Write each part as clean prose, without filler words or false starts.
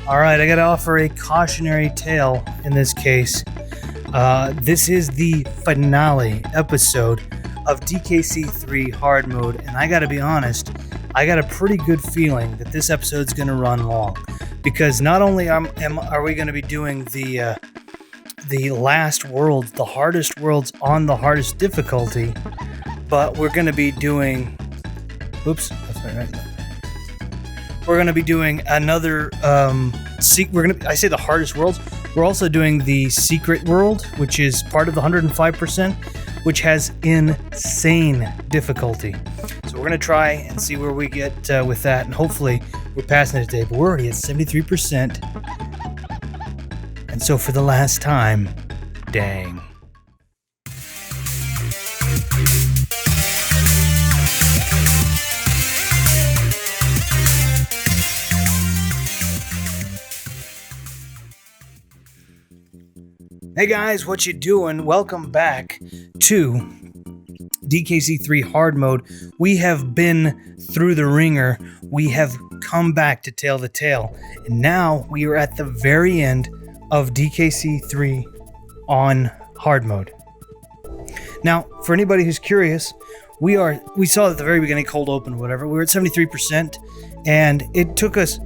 Alright, I gotta offer a cautionary tale in this case. This is the finale episode of DKC3 hard mode, and I gotta be honest, I got a pretty good feeling that this episode's gonna run long. Because not only are we gonna be doing the last worlds, the hardest worlds on the hardest difficulty, but we're gonna be doing... Oops, that's right. We're going to be doing another, I say the hardest worlds. We're also doing the secret world, which is part of the 105%, which has insane difficulty. So we're going to try and see where we get with that, and hopefully we're passing it today, but we're already at 73%. And so for the last time, dang. Hey guys, what you doing? Welcome back to DKC3 hard mode. We have been through the ringer. We have come back to tell the tale. And now we are at the very end of DKC3 on hard mode. Now, for anybody who's curious, we saw at the very beginning cold open or whatever. We were at 73% and it took us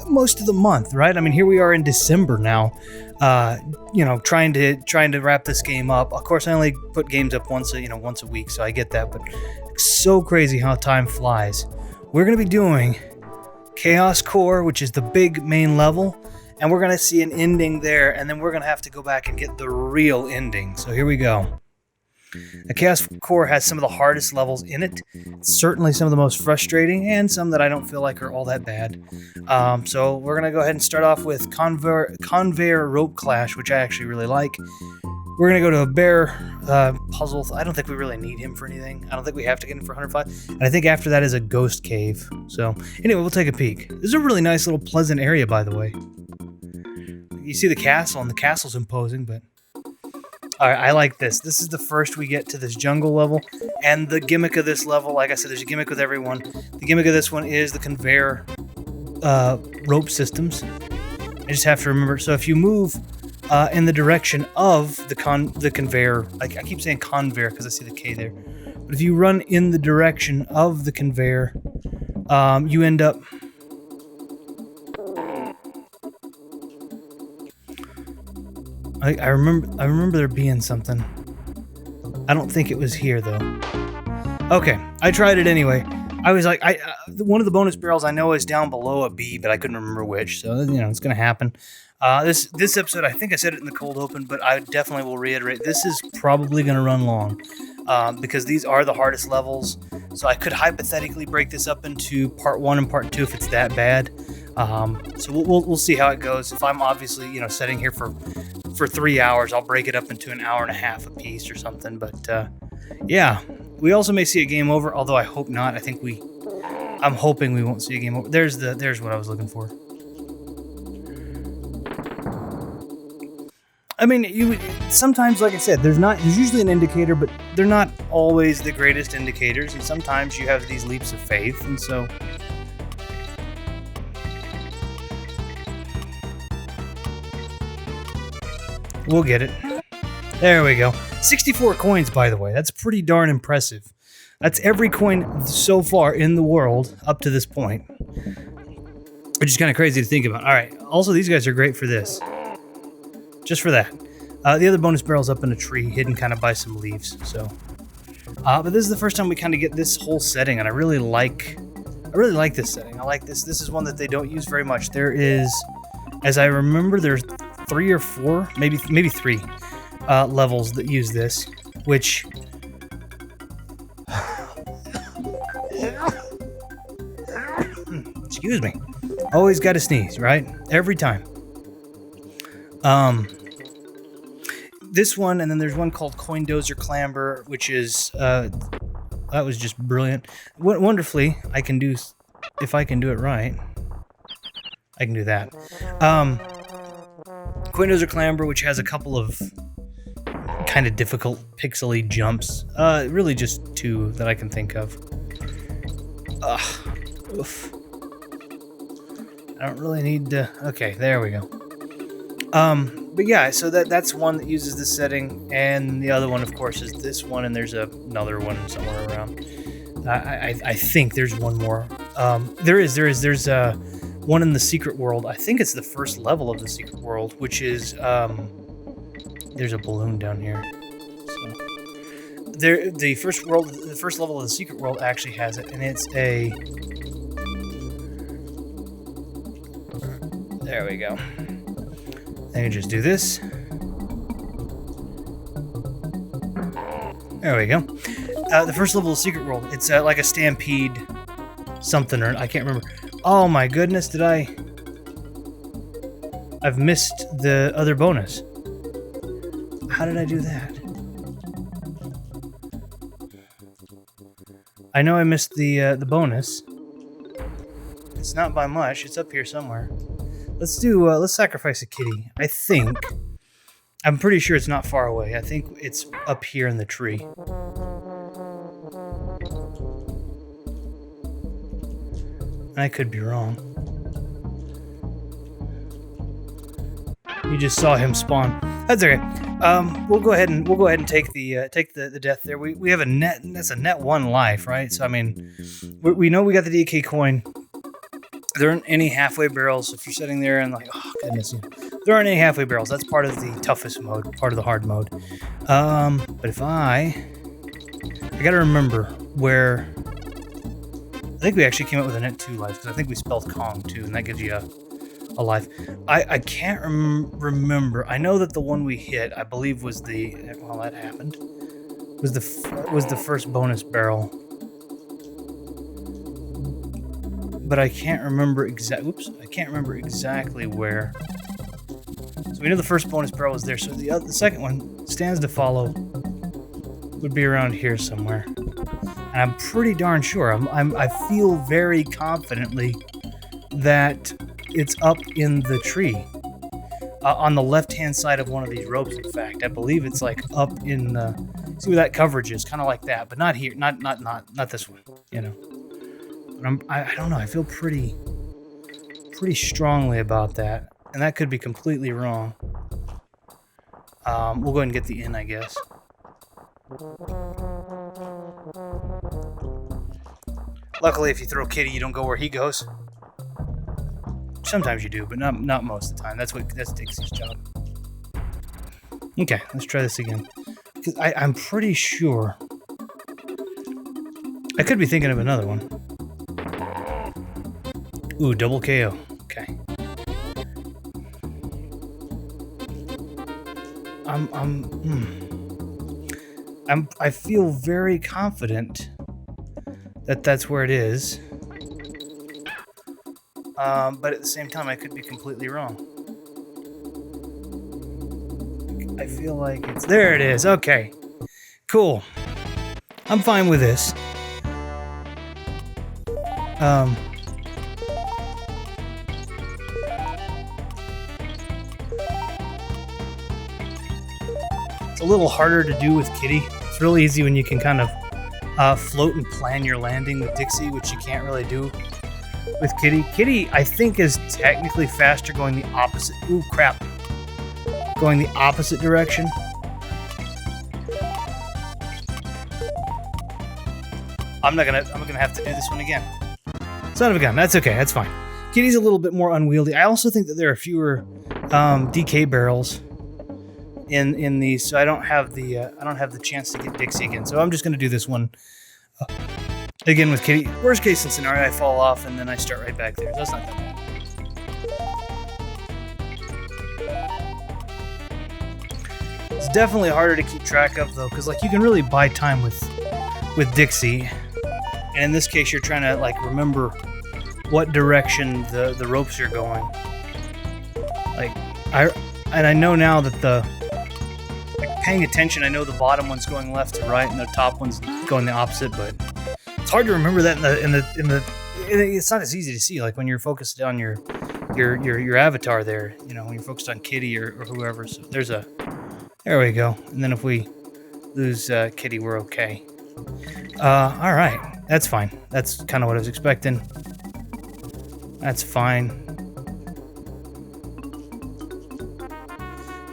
most of the month, right? I mean, here we are in December now. Trying to wrap this game up. Of course, I only put games up once a week, so I get that, but it's so crazy how time flies. We're going to be doing Chaos Core, which is the big main level, and we're going to see an ending there, and then we're going to have to go back and get the real ending. So here we go. The Chaos Core has some of the hardest levels in it. It's certainly some of the most frustrating, and some that I don't feel like are all that bad. So we're going to go ahead and start off with Conveyor Rope Clash, which I actually really like. We're going to go to a bear puzzle. I don't think we really need him for anything. I don't think we have to get him for 105. And I think after that is a ghost cave. So anyway, we'll take a peek. This is a really nice little pleasant area, by the way. You see the castle, and the castle's imposing, but... Alright, I like this. This is the first we get to this jungle level, and the gimmick of this level, like I said, there's a gimmick with everyone. The gimmick of this one is the conveyor rope systems. I just have to remember. So if you move in the direction of the conveyor, I keep saying conveyor because I see the K there. But if you run in the direction of the conveyor, you end up... I remember there being something. I don't think it was here though. Okay, I tried it anyway. I was like, one of the bonus barrels I know is down below a B, but I couldn't remember which. So it's gonna happen. This episode, I think I said it in the cold open, but I definitely will reiterate. This is probably gonna run long because these are the hardest levels. So I could hypothetically break this up into part 1 and part 2 if it's that bad. So we'll see how it goes. If I'm obviously sitting here for 3 hours, I'll break it up into an hour and a half a piece or something. But yeah, we also may see a game over, although I hope not. I'm hoping we won't see a game over. There's what I was looking for. I mean, sometimes, like I said, there's usually an indicator, but they're not always the greatest indicators, and sometimes you have these leaps of faith, and so. We'll get it. There we go. 64 coins, by the way. That's pretty darn impressive. That's every coin so far in the world up to this point. Which is kind of crazy to think about. All right. Also, these guys are great for this. Just for that. The other bonus barrel's up in a tree, hidden kind of by some leaves. So, but this is the first time we kind of get this whole setting, and I really like this setting. I like this. This is one that they don't use very much. There is, as I remember, there's 3 or 4, maybe 3 levels that use this, which excuse me, always got to sneeze, right? Every time. This one, and then there's one called Coin Dozer Clamber, which is that was just brilliant. Wonderfully, I can do, if I can do it right, I can do that. Coin Dozer Clamber, which has a couple of kind of difficult pixely jumps. Really just 2 that I can think of. Oof. I don't really need to... Okay, there we go. But yeah, so that's one that uses this setting, and the other one, of course, is this one, and there's another one somewhere around. I think there's one more. There's one in the secret world. I think it's the first level of the secret world, which is there's a balloon down here. So the first level of the secret world actually has it, and it's a... There we go. I can just do this. There we go. The first level of Secret World. It's like a stampede something, or I can't remember. Oh my goodness, I've missed the other bonus. How did I do that? I know I missed the bonus. It's not by much. It's up here somewhere. Let's sacrifice a kitty. I'm pretty sure it's not far away. I think it's up here in the tree. I could be wrong. You just saw him spawn. That's okay. We'll go ahead and take the death there. We have a net. That's a net 1 life, right? So I mean, we know we got the DK coin. There aren't any halfway barrels. If you're sitting there and like, oh goodness, there aren't any halfway barrels. That's part of the toughest mode, part of the hard mode. But if I gotta remember where. I think we actually came up with a net 2 life because I think we spelled Kong too, and that gives you a life. I can't remember. I know that the one we hit, I believe, was that happened. Was the first bonus barrel. But I can't remember I can't remember exactly where. So we know the first bonus barrel was there. So the second one stands to follow would be around here somewhere. And I'm pretty darn sure. I feel very confidently that it's up in the tree, on the left-hand side of one of these ropes. In fact, I believe it's like up in the. See where that coverage is, kind of like that, but not here. Not this one. You know. But I don't know. I feel pretty strongly about that, and that could be completely wrong. We'll go ahead and get the inn, I guess. Luckily, if you throw Kitty, you don't go where he goes. Sometimes you do, but not most of the time. That's Dixie's job. Okay, let's try this again. Because I'm pretty sure. I could be thinking of another one. Ooh, double KO. Okay. I feel very confident that that's where it is. But at the same time, I could be completely wrong. I feel like it's... There it is. Okay. Cool. I'm fine with this. It's a little harder to do with Kitty. It's really easy when you can kind of float and plan your landing with Dixie, which you can't really do with Kitty. Kitty, I think, is technically faster going the opposite. Ooh, crap. Going the opposite direction. I'm gonna have to do this one again. Son of a gun. That's okay. That's fine. Kitty's a little bit more unwieldy. I also think that there are fewer DK barrels in these, so I don't have the chance to get Dixie again. So I'm just gonna do this one again with Kitty. Worst case scenario, I fall off and then I start right back there. That's not that bad. It's definitely harder to keep track of though, because like you can really buy time with Dixie, and in this case you're trying to like remember what direction the ropes are going. Like I know now that paying attention, I know the bottom one's going left to right and the top one's going the opposite, but it's hard to remember that it's not as easy to see like when you're focused on your avatar there, you know, when you're focused on Kitty or whoever. So there we go. And then if we lose Kitty, we're okay. All right, that's fine. That's kind of what I was expecting. That's fine.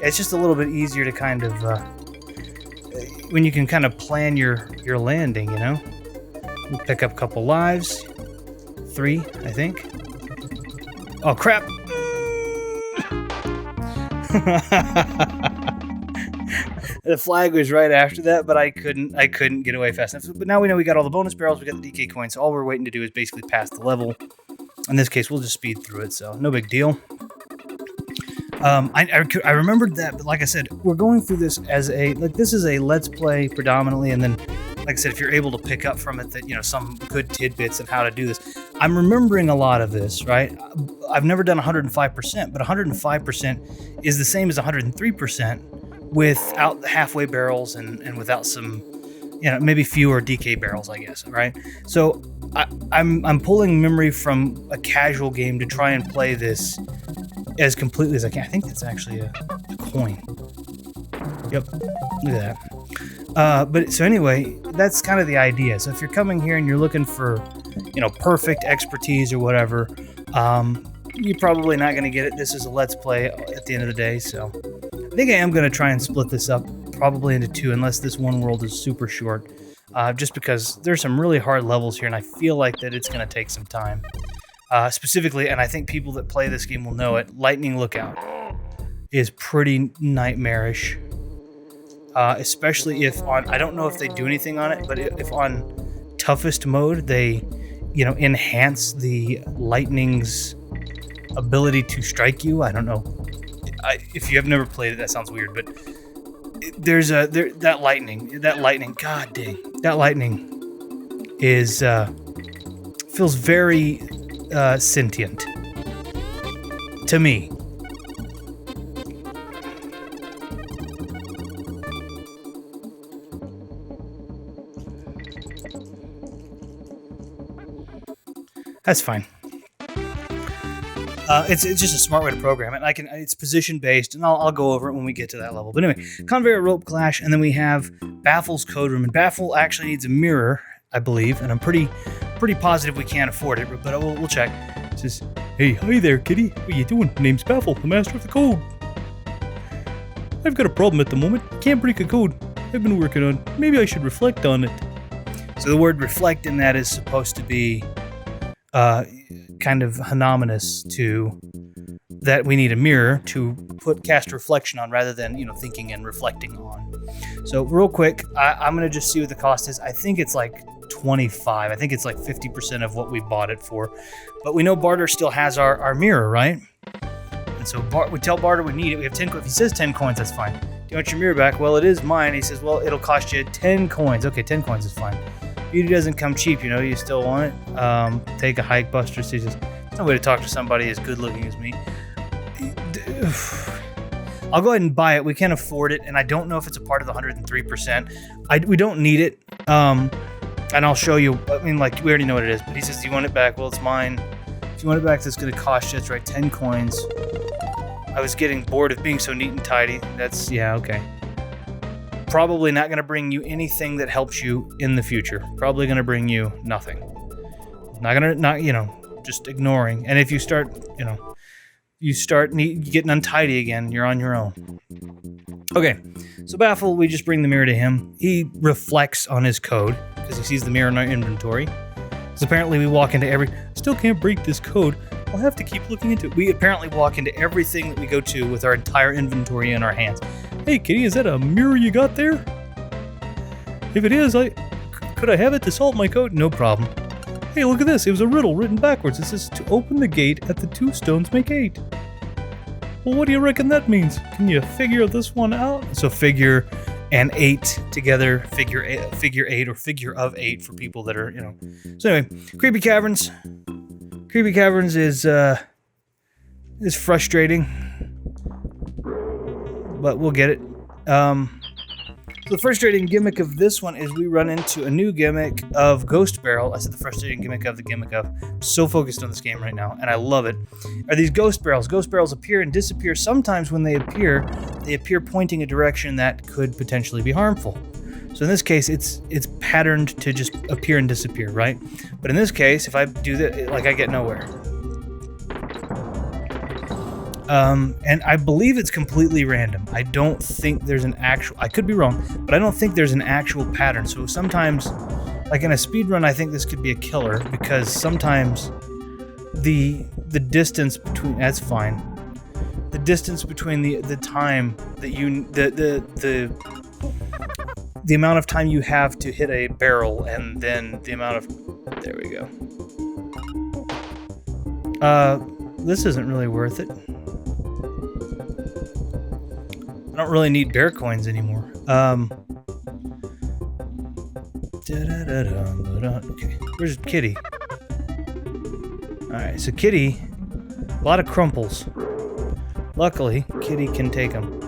it's just a little bit easier to kind of when you can kind of plan your landing, you know. We'll pick up a couple lives. 3, I think. Oh crap! The flag was right after that, but I couldn't get away fast enough. But now we know we got all the bonus barrels, we got the DK coins, so all we're waiting to do is basically pass the level. In this case, we'll just speed through it, so no big deal. I remembered that, but like I said, we're going through this as this is a let's play predominantly, and then, like I said, if you're able to pick up from it that, you know, some good tidbits of how to do this. I'm remembering a lot of this, right? I've never done 105%, but 105% is the same as 103% without the halfway barrels and without some, you know, maybe fewer DK barrels, I guess, right? So I'm pulling memory from a casual game to try and play this as completely as I can. I think that's actually a coin. Yep, look at that. But so anyway, that's kind of the idea. So if you're coming here and you're looking for, you know, perfect expertise or whatever, you're probably not going to get it. This is a let's play at the end of the day, so I think I am going to try and split this up probably into 2, unless this one world is super short, just because there's some really hard levels here, and I feel like that it's going to take some time. Specifically, and I think people that play this game will know it, Lightning Lookout is pretty nightmarish. Especially if on, I don't know if they do anything on it, but if on toughest mode, they, you know, enhance the lightning's ability to strike you. I don't know. If you have never played it, that sounds weird, but there's that lightning, god dang, that lightning is, feels very sentient to me. That's fine. It's just a smart way to program it. It's position based, and I'll go over it when we get to that level. But anyway, Conveyor Rope Clash, and then we have Baffle's Code Room, and Baffle actually needs a mirror, I believe, and I'm pretty positive we can't afford it, but we'll check. It says, "Hey, hi there, kitty. What you doing? My name's Baffle, the master of the code. I've got a problem at the moment. Can't break a code I've been working on. Maybe I should reflect on it." So the word reflect in that is supposed to be kind of homonomous to that we need a mirror to cast reflection on rather than, you know, thinking and reflecting on. So real quick, I'm going to just see what the cost is. I think it's like 25. I think it's like 50% of what we bought it for. But we know Barter still has our mirror, right? And so we tell Barter we need it. We have 10 coins. If he says 10 coins, that's fine. Do you want your mirror back? Well, it is mine. He says, well, it'll cost you 10 coins. Okay, 10 coins is fine. Beauty doesn't come cheap, you know. You still want it. Take a hike, Buster. So there's no way to talk to somebody as good looking as me. I'll go ahead and buy it. We can't afford it, and I don't know if it's a part of the 103%. We don't need it. And I'll show you. I mean, like, we already know what it is. But he says, "Do you want it back?" Well, it's mine. If you want it back, that's going to cost you. That's right, 10 coins. I was getting bored of being so neat and tidy. That's, yeah, okay. Probably not going to bring you anything that helps you in the future. Probably going to bring you nothing. Just ignoring. And if you start, getting untidy again, you're on your own. Okay, so Baffle, we just bring the mirror to him. He reflects on his code because he sees the mirror in our inventory. So apparently we walk into still can't break this code. I'll have to keep looking into it. We apparently walk into everything that we go to with our entire inventory in our hands. Hey, kitty, is that a mirror you got there? If it is, could I have it to solve my code? No problem. Hey, look at this. It was a riddle written backwards. It says, to open the gate at the 2 stones make 8. Well, what do you reckon that means? Can you figure this one out? So figure and 8 together, figure 8 or figure of 8 for people that are, you know. So anyway, Creepy Caverns. Creepy Caverns is frustrating, but we'll get it. The frustrating gimmick of this one is we run into a new gimmick of Ghost Barrel. I said the frustrating gimmick of the gimmick of. I'm so focused on this game right now, and I love it. Are these Ghost Barrels? Ghost Barrels appear and disappear. Sometimes when they appear pointing a direction that could potentially be harmful. So in this case, it's patterned to just appear and disappear, right? But in this case, if I do that, like, I get nowhere. And I believe it's completely random. I don't think there's an actual... I could be wrong, but I don't think there's an actual pattern. So sometimes, like in a speedrun, I think this could be a killer, because sometimes the distance between... That's fine. The distance between the time that you... The amount of time you have to hit a barrel, and then the amount of... There we go. This isn't really worth it. I don't really need bear coins anymore. Okay, where's Kitty? Alright, so Kitty, a lot of crumples. Luckily, Kitty can take them.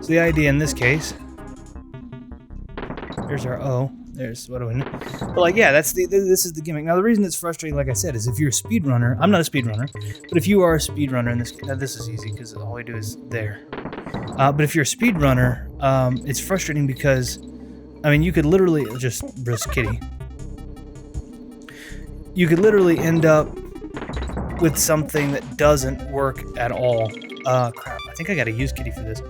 So the idea in this case, there's our O. There's what do we know? But like, yeah, this is the gimmick. Now the reason it's frustrating, like I said, is if you're a speedrunner. I'm not a speedrunner, but if you are a speedrunner, and this is easy because all we do is there. But if you're a speedrunner, it's frustrating because, I mean, you could literally just risk Kitty. You could literally end up with something that doesn't work at all. Crap, I think I gotta use Kitty for this.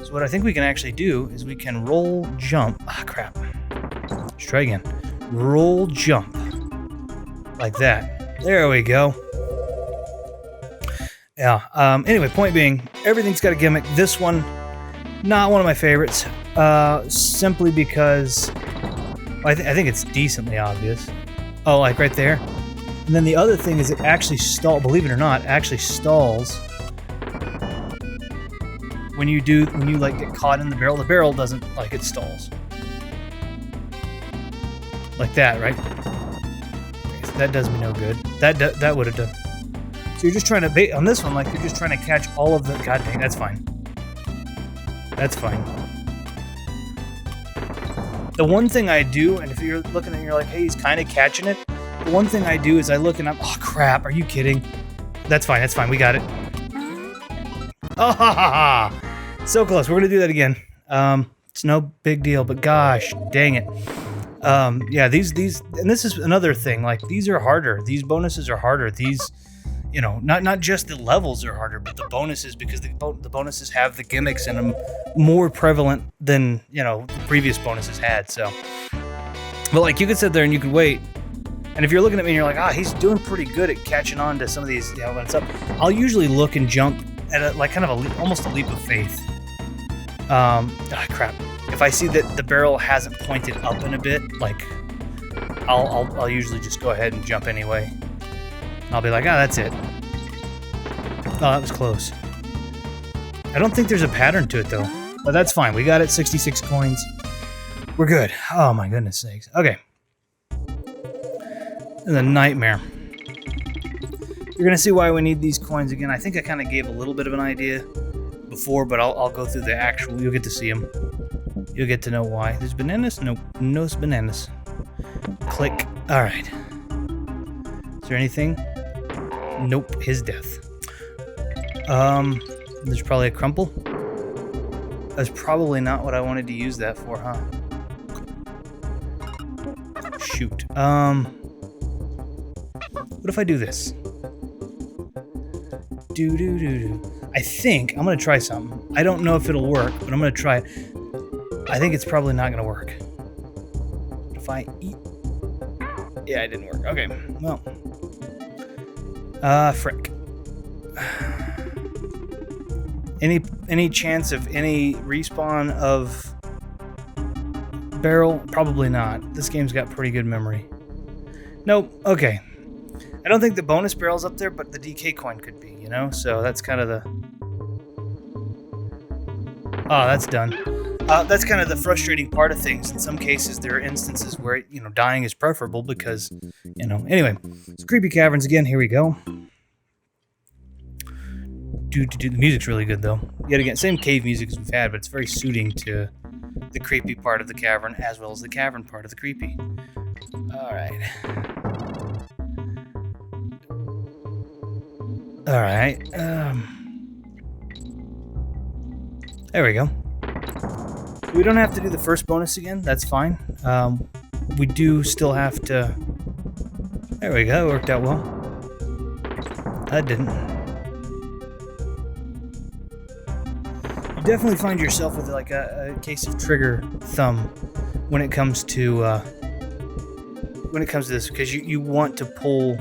So what I think we can actually do is we can roll jump. Ah, crap. Let's try again. Roll jump. Like that. There we go. Yeah, anyway, point being, everything's got a gimmick. This one, not one of my favorites. Simply because, well, I think it's decently obvious. Oh, like right there. And then the other thing is it actually stalls, believe it or not, actually stalls when you like get caught in the barrel. The barrel doesn't, like, it stalls. Like that, right? So that does me no good. That would have done. So you're just trying to bait on this one, like you're just trying to catch all of the... God dang, that's fine. That's fine. The one thing I do, and if you're looking and you're like, hey, he's kind of catching it. The one thing I do is I look and I'm, oh crap, are you kidding? That's fine, we got it. Oh, ha, ha, ha. So close, we're gonna do that again. It's no big deal, but gosh, dang it. Yeah, these, and this is another thing, like these are harder. These bonuses are harder. These, you know, not just the levels are harder, but the bonuses, because the bonuses have the gimmicks in them more prevalent than, you know, the previous bonuses had, so. But like, you could sit there and you could wait, and if you're looking at me and you're like, ah, he's doing pretty good at catching on to some of these, you know, when it's up, I'll usually look and jump at a, like kind of a almost a leap of faith. Crap. If I see that the barrel hasn't pointed up in a bit, like, I'll usually just go ahead and jump anyway. I'll be like, ah, that's it. Oh, that was close. I don't think there's a pattern to it, though. But that's fine. We got it. 66 coins. We're good. Oh, my goodness sakes. Okay. This is a nightmare. You're going to see why we need these coins again. I think I kind of gave a little bit of an idea before, but I'll go through the actual... You'll get to see them. You'll get to know why. There's bananas? Nope. No bananas. Click. All right. Is there anything? Nope. His death. There's probably a crumple. That's probably not what I wanted to use that for, huh? Shoot. What if I do this? I think I'm gonna try something. I don't know if it'll work, but I'm gonna try it. I think it's probably not gonna work. If I eat... Yeah, it didn't work. Okay, well. Frick. Any chance of any respawn of barrel? Probably not. This game's got pretty good memory. Nope. Okay. I don't think the bonus barrel's up there, but the DK coin could be, you know? So that's kind of the... Oh, that's done. That's kind of the frustrating part of things. In some cases, there are instances where, you know, dying is preferable because, you know... Anyway, so Creepy Caverns again. Here we go. The music's really good, though. Yet again, same cave music as we've had, but it's very suiting to the creepy part of the cavern as well as the cavern part of the creepy. Alright. Alright. There we go. We don't have to do the first bonus again. That's fine. We do still have to... There we go. It worked out well. That didn't. definitely find yourself with like a case of trigger thumb when it comes to this, because you want to pull,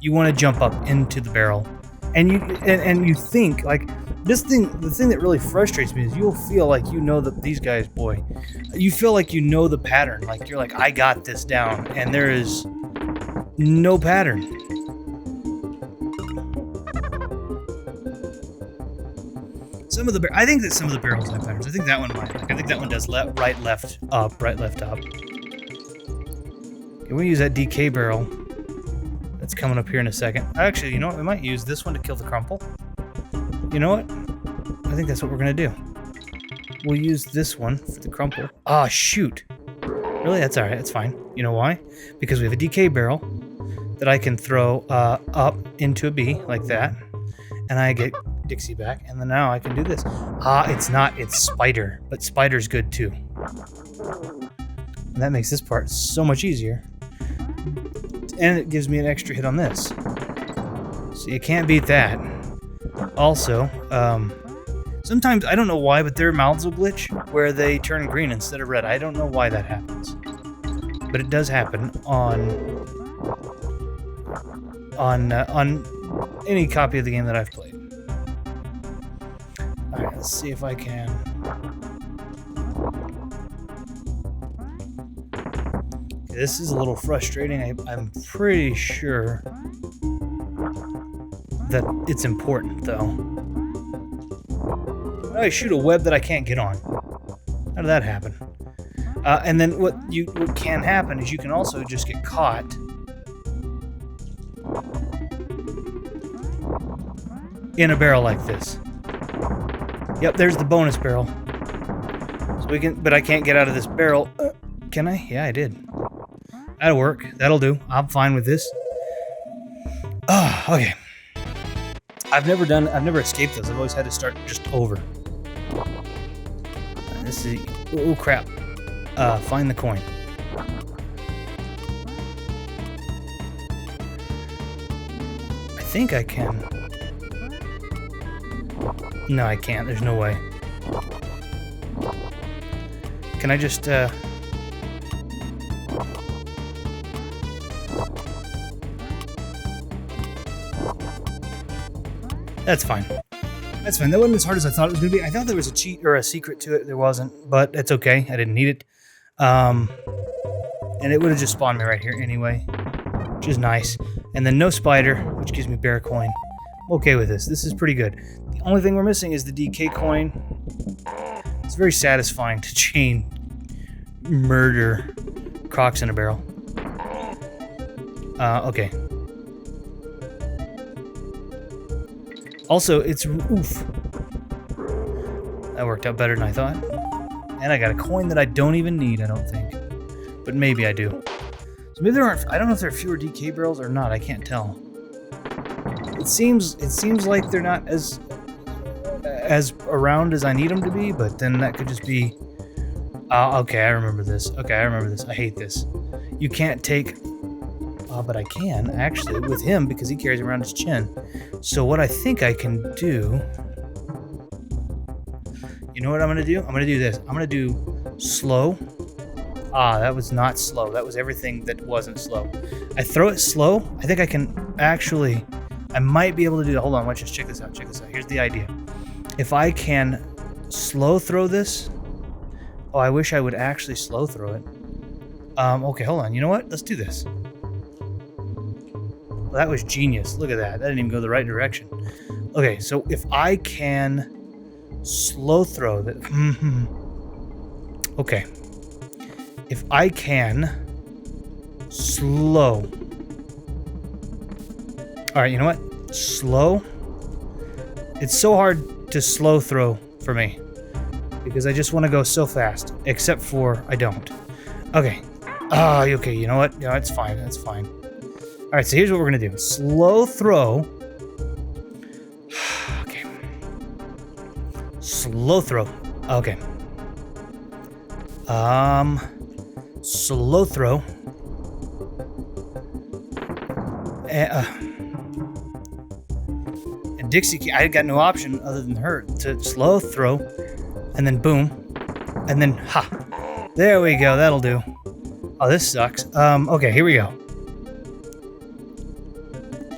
you want to jump up into the barrel, and you think like this thing. The thing that really frustrates me is you'll feel like you know that these guys, boy, you feel like you know the pattern. Like you're like, I got this down, and there is no pattern. I think that some of the barrels have patterns. I think that one might. Like, I think that one does right, left, up, right, left, up. Okay, we'll use that DK barrel. That's coming up here in a second. Actually, you know what? We might use this one to kill the crumple. You know what? I think that's what we're gonna do. We'll use this one for the crumple. Ah, shoot. Really? That's all right. That's fine. You know why? Because we have a DK barrel that I can throw up into a B like that, and I get Dixie back, and then now I can do this. Ah, it's not. It's Spider, but Spider's good too. And that makes this part so much easier. And it gives me an extra hit on this. So you can't beat that. Also, sometimes, I don't know why, but their mouths will glitch where they turn green instead of red. I don't know why that happens. But it does happen on any copy of the game that I've played. Alright, let's see if I can. This is a little frustrating. I'm pretty sure that it's important, though. I shoot a web that I can't get on. How did that happen? And then what can happen is you can also just get caught in a barrel like this. Yep, there's the bonus barrel. So we can, but I can't get out of this barrel. Can I? Yeah, I did. That'll work. That'll do. I'm fine with this. Oh, okay. I've never escaped those. I've always had to start just over. This is, oh crap. Find the coin. I think I can. No, I can't. There's no way. Can I just, That's fine. That's fine. That wasn't as hard as I thought it was going to be. I thought there was a cheat or a secret to it. There wasn't, but it's okay. I didn't need it. And it would have just spawned me right here anyway, which is nice. And then no spider, which gives me bear coin. I'm okay with this. This is pretty good. The only thing we're missing is the DK coin. It's very satisfying to chain murder crocs in a barrel. Okay. Also, it's oof. That worked out better than I thought. And I got a coin that I don't even need, I don't think. But maybe I do. So maybe there aren't, I don't know if there are fewer DK barrels or not, I can't tell. It seems like they're not as around as I need them to be, but then that could just be okay, I remember this. Okay, I remember this. I hate this. You can't take but I can, actually, with him, because he carries around his chin. So what I think I can do... You know what I'm going to do? I'm going to do this. I'm going to do slow. Ah, that was not slow. That was everything that wasn't slow. I throw it slow. I think I can actually... I might be able to do that. Hold on, let's just check this out. Check this out. Here's the idea. If I can slow throw this... Oh, I wish I would actually slow throw it. Okay, hold on. You know what? Let's do this. Well, that was genius. Look at that. That didn't even go the right direction. Okay, so if I can slow throw that... Okay. If I can slow... Alright, you know what? Slow? It's so hard to slow throw for me. Because I just want to go so fast. Except for I don't. Okay. Okay, you know what? Yeah, it's fine. That's fine. Alright, so here's what we're going to do. Slow throw. Okay. Slow throw. Okay. Slow throw. Dixie, I got no option other than her to slow throw, and then boom, and then ha. There we go. That'll do. Oh, this sucks. Okay, here we go.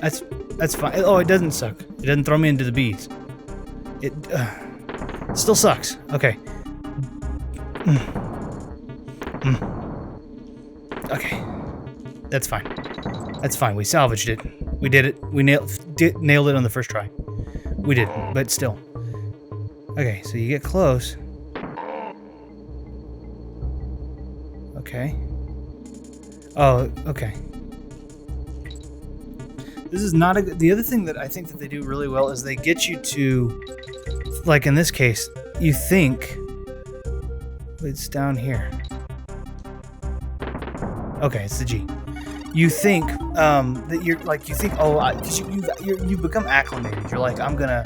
That's fine. Oh, it doesn't suck. It doesn't throw me into the bees. It still sucks. Okay. Okay. That's fine. That's fine. We salvaged it. We did it. We nailed it on the first try. We did, but still. Okay, so you get close. Okay. Oh, okay. This is not the other thing that I think that they do really well is they get you to, like in this case, you think it's down here. Okay, it's the G. You think that you're like, you think, oh, because you've become acclimated. You're like, I'm gonna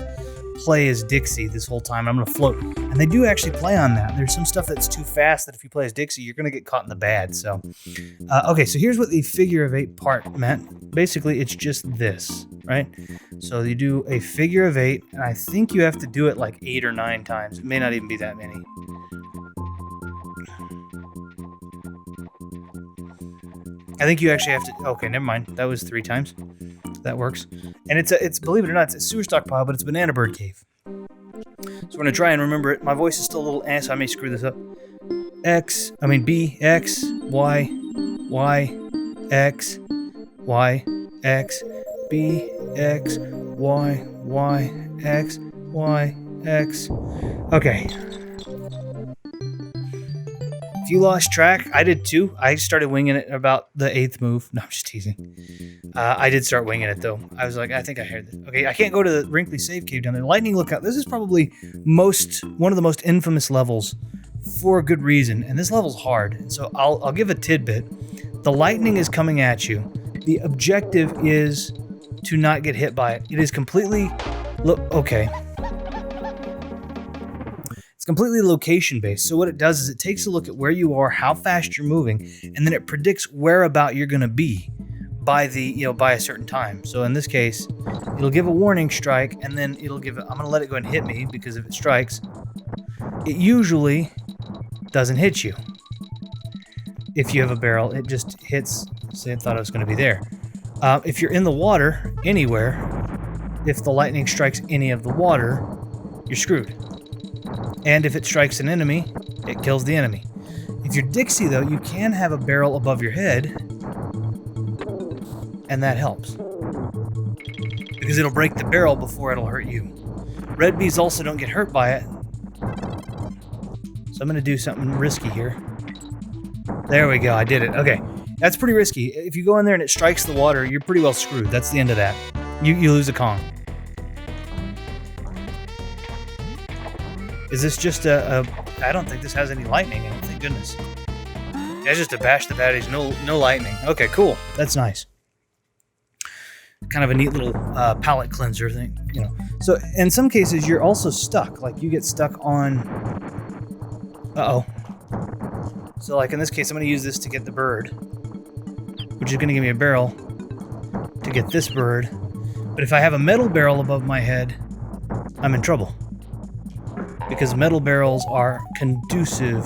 play as Dixie this whole time. I'm gonna float, and they do actually play on that. There's some stuff that's too fast that if you play as Dixie, you're gonna get caught in the bad. So, okay, so here's what the figure of 8 part meant. Basically, it's just this, right? So you do a figure of 8, and I think you have to do it like 8 or 9 times. It may not even be that many. I think you actually have to. Okay, never mind. That was 3 times. That works. And it's believe it or not, it's a sewer stockpile, but it's a banana bird cave. So we're gonna try and remember it. My voice is still a little so I may screw this up. B, X, Y, X, Y, X, B, X, Y, X, Y, X. Okay. If you lost track, I did too. I started winging it about the 8th move. No, I'm just teasing. I did start winging it though. I was like, I think I heard this. Okay, I can't go to the wrinkly save cave down there. Lightning lookout. This is probably one of the most infamous levels for a good reason. And this level's hard. So I'll give a tidbit. The lightning is coming at you. The objective is to not get hit by it. It is completely okay. It's completely location based. So what it does is it takes a look at where you are, how fast you're moving, and then it predicts where about you're going to be by by a certain time. So in this case, it'll give a warning strike, and then I'm going to let it go and hit me, because if it strikes, it usually doesn't hit you. If you have a barrel, it just hits. Say it thought it was going to be there. If you're in the water anywhere, if the lightning strikes any of the water, you're screwed. And if it strikes an enemy, it kills the enemy. If you're Dixie, though, you can have a barrel above your head, and that helps. Because it'll break the barrel before it'll hurt you. Red bees also don't get hurt by it. So I'm going to do something risky here. There we go, I did it. Okay, that's pretty risky. If you go in there and it strikes the water, you're pretty well screwed. That's the end of that. You lose a Kong. Is this just I don't think this has any lightning in it, thank goodness. That's just to bash the baddies, no lightning. Okay, cool. That's nice. Kind of a neat little palate cleanser thing, So in some cases, you're also stuck. Like, you get stuck on... Uh-oh. So like in this case, I'm going to use this to get the bird, which is going to give me a barrel to get this bird. But if I have a metal barrel above my head, I'm in trouble. Because metal barrels are conducive.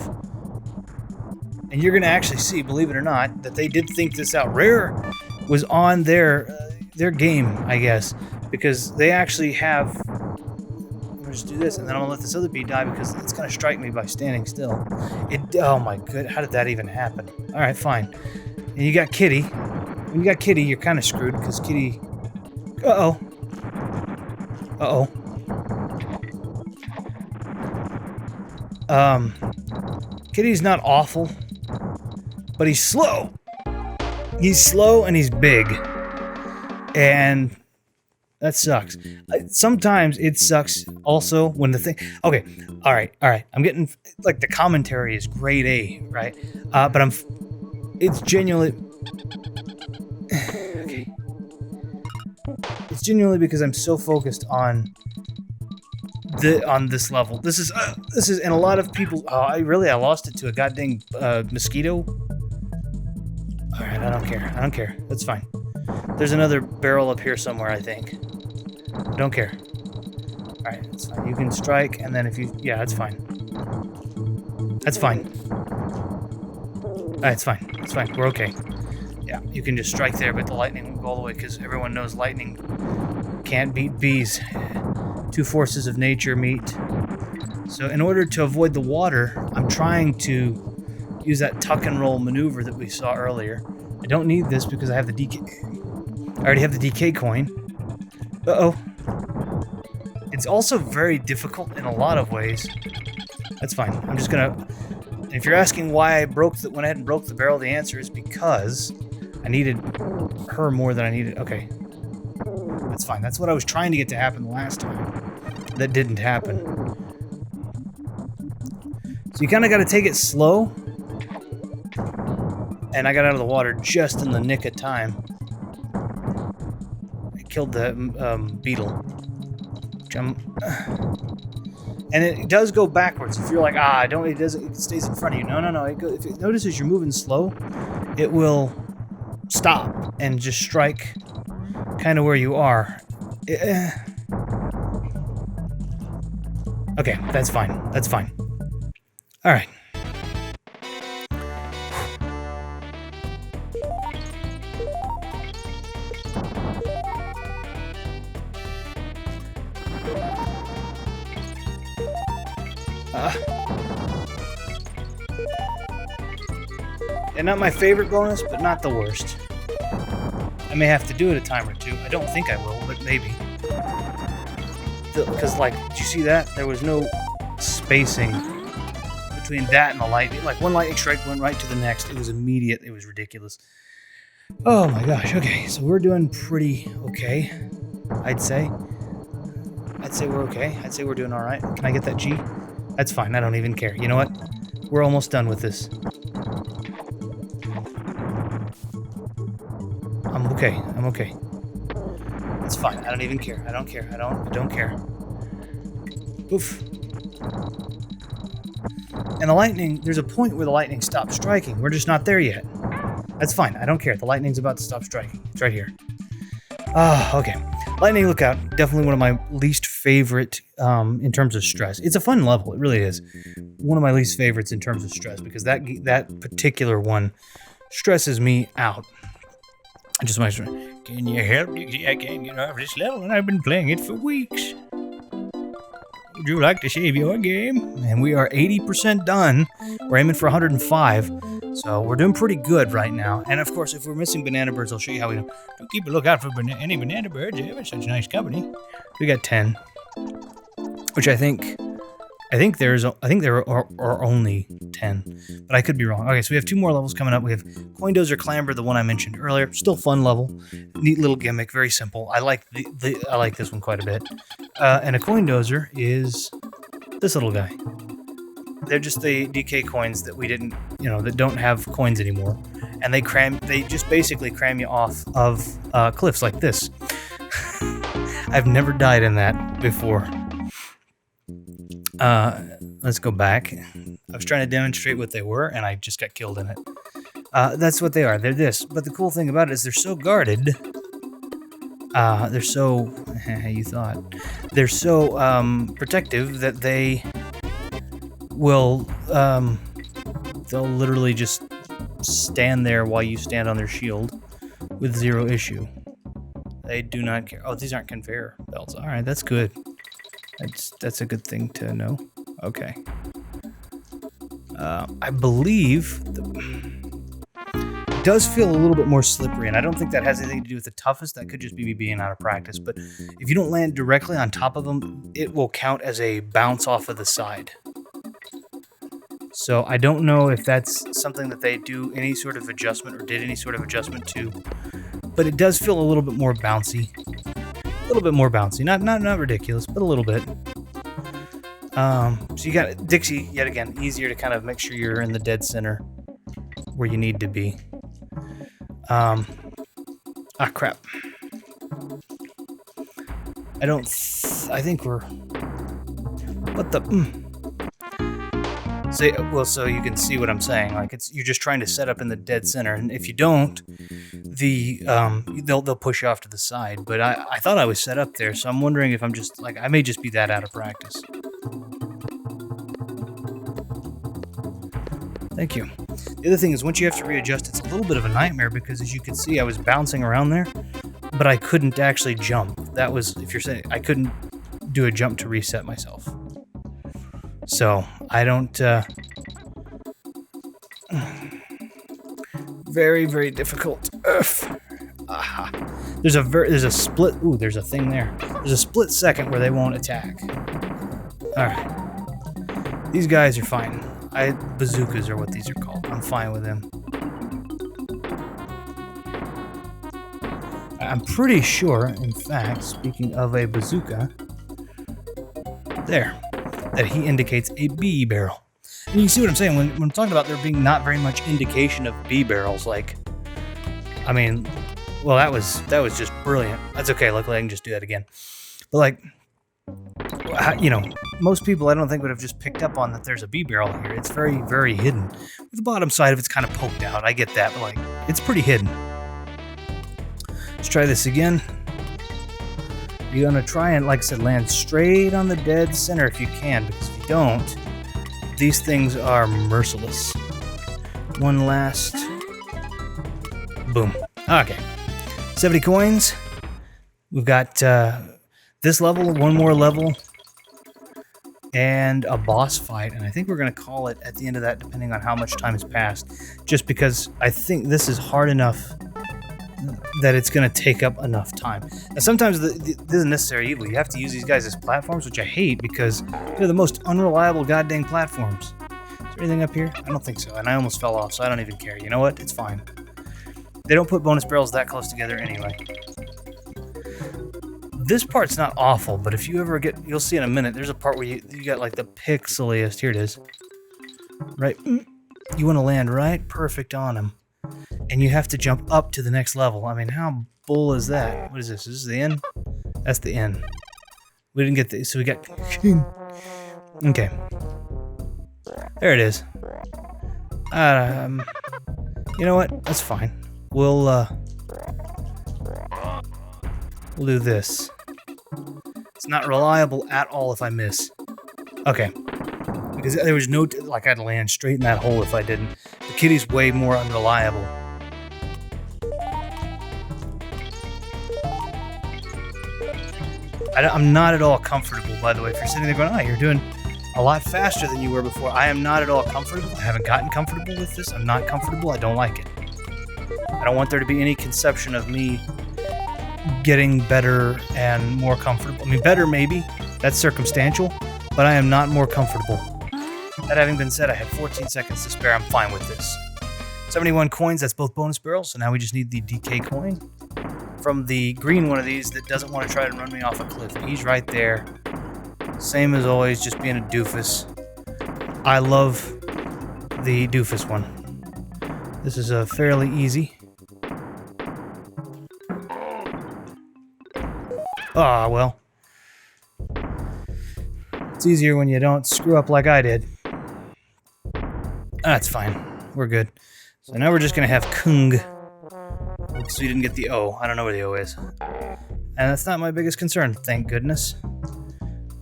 And you're going to actually see, believe it or not, that they did think this out. Rare was on their game, I guess, because they actually have... I'm going to just do this, and then I'm going to let this other bee die because it's going to strike me by standing still. Oh my good, how did that even happen? All right, fine. And you got Kitty. When you got Kitty, you're kind of screwed because Kitty... Uh-oh. Uh-oh. Kitty's not awful, but he's slow. He's slow and he's big. And that sucks. Sometimes it sucks also when the thing... Okay, all right. I'm getting... Like, the commentary is grade A, right? But it's genuinely... Okay. It's genuinely because I'm so focused on this level. This is and a lot of people... I lost it to a goddamn mosquito. All right, I don't care. That's fine. There's another barrel up here somewhere, I think. I don't care. Alright, that's fine. You can strike, and then if you... Yeah, that's fine. That's fine. Alright, it's fine. It's fine. We're okay. Yeah, you can just strike there, but the lightning won't go all the way, because everyone knows lightning can't beat bees. Two forces of nature meet. So in order to avoid the water, I'm trying to use that tuck and roll maneuver that we saw earlier. I don't need this because I have the DK... I already have the DK coin. Uh-oh. It's also very difficult in a lot of ways. That's fine. I'm just gonna... If you're asking why I went ahead and broke the barrel, the answer is because I needed her more than I needed... Okay. That's fine. That's what I was trying to get to happen last time. That didn't happen. So you kind of got to take it slow. And I got out of the water just in the nick of time. I killed the beetle. Jump. And it does go backwards. If you're like, it stays in front of you. No. If it notices you're moving slow, it will stop and just strike kind of where you are. Okay, that's fine. That's fine. All right. And not my favorite bonus, but not the worst. I may have to do it a time or two. I don't think I will, but maybe. Because, like, did you see that? There was no spacing between that and the lightning. Like, one lightning strike went right to the next. It was immediate. It was ridiculous. Oh my gosh. Okay, so we're doing pretty okay, I'd say. I'd say we're okay. I'd say we're doing all right. Can I get that G? That's fine. I don't even care. You know what? We're almost done with this. I'm okay. I'm okay. It's fine. I don't even care. I don't care. I don't care. Oof. And the lightning, there's a point where the lightning stops striking. We're just not there yet. That's fine. I don't care. The lightning's about to stop striking. It's right here. Okay. Lightning Lookout, definitely one of my least favorite in terms of stress. It's a fun level. It really is. One of my least favorites in terms of stress because that particular one stresses me out. I just want to can you help me? I can't get off this level and I've been playing it for weeks. Would you like to save your game? And we are 80% done. We're aiming for 105. So we're doing pretty good right now. And of course, if we're missing banana birds, I'll show you how we do. Don't keep a lookout for any banana birds. They have such nice company. We got 10, which I think there are only 10, but I could be wrong. Okay, so we have 2 more levels coming up. We have Coin Dozer Clamber, the one I mentioned earlier. Still fun level, neat little gimmick, very simple. I like I like this one quite a bit. And a Coin Dozer is this little guy. They're just the DK coins that we didn't, that don't have coins anymore, and they just basically cram you off of cliffs like this. I've never died in that before. Let's go back. I was trying to demonstrate what they were, and I just got killed in it. That's what they are. They're this. But the cool thing about it is they're so guarded. They're so... you thought. They're so protective that they will... they'll literally just stand there while you stand on their shield with 0 issue. They do not care. Oh, these aren't conveyor belts. All right, that's good. That's a good thing to know. Okay. I believe it does feel a little bit more slippery, and I don't think that has anything to do with the toughest. That could just be me being out of practice. But if you don't land directly on top of them, it will count as a bounce off of the side. So I don't know if that's something that they do any sort of adjustment or did any sort of adjustment to, but it does feel a little bit more bouncy. A little bit more bouncy. Not ridiculous, but a little bit. So you got Dixie, yet again, easier to kind of make sure you're in the dead center where you need to be. Crap. I think we're... What the... So you can see what I'm saying. Like, you're just trying to set up in the dead center, and if you don't, they'll push you off to the side. But I thought I was set up there, so I'm wondering if I'm just like, I may just be that out of practice. Thank you. The other thing is, once you have to readjust, it's a little bit of a nightmare because, as you can see, I was bouncing around there, but I couldn't actually jump. That was, if you're saying, I couldn't do a jump to reset myself. So I don't. Very, very difficult. Aha. There's a split. Ooh, there's a thing there. There's a split second where they won't attack. All right. These guys are fine. Bazookas are what these are called. I'm fine with them. I'm pretty sure, in fact, speaking of a bazooka, there, that he indicates a B barrel. And you see what I'm saying when I'm talking about there being not very much indication of B barrels. Like, I mean, well, that was just brilliant. That's okay. Luckily, I can just do that again. But like, you know, most people I don't think would have just picked up on that there's a B barrel here. It's very, very hidden. The bottom side of it's kind of poked out. I get that, but like, it's pretty hidden. Let's try this again. You're gonna try and, like I said, land straight on the dead center if you can, because if you don't, these things are merciless. One last. Boom. Okay. 70 coins. We've got this level, one more level, and a boss fight. And I think we're going to call it at the end of that, depending on how much time has passed. Just because I think this is hard enough that it's going to take up enough time. Now, sometimes this isn't necessary evil. You have to use these guys as platforms, which I hate because they're the most unreliable goddamn platforms. Is there anything up here? I don't think so. And I almost fell off, so I don't even care. You know what? It's fine. They don't put bonus barrels that close together anyway. This part's not awful, but if you ever get... You'll see in a minute, there's a part where you got like the pixeliest. Here it is. Right. You want to land right perfect on him. And you have to jump up to the next level. I mean, how bull is that? What is this? Is this the end? That's the end. We didn't get the... So we got... Okay. There it is. You know what? That's fine. We'll do this. It's not reliable at all if I miss. Okay. Because there was no... Like, I'd land straight in that hole if I didn't. The kitty's way more unreliable. I'm not at all comfortable, by the way. If you're sitting there going, oh, you're doing a lot faster than you were before. I am not at all comfortable. I haven't gotten comfortable with this. I'm not comfortable. I don't like it. I don't want there to be any conception of me getting better and more comfortable. I mean, better maybe. That's circumstantial. But I am not more comfortable. That having been said, I had 14 seconds to spare. I'm fine with this. 71 coins. That's both bonus barrels. So now we just need the DK coin from the green one of these that doesn't want to try to run me off a cliff. And he's right there. Same as always, just being a doofus. I love the doofus one. This is fairly easy. Ah, well. It's easier when you don't screw up like I did. That's fine. We're good. So now we're just going to have Kung. Because we didn't get the O. I don't know where the O is. And that's not my biggest concern, thank goodness.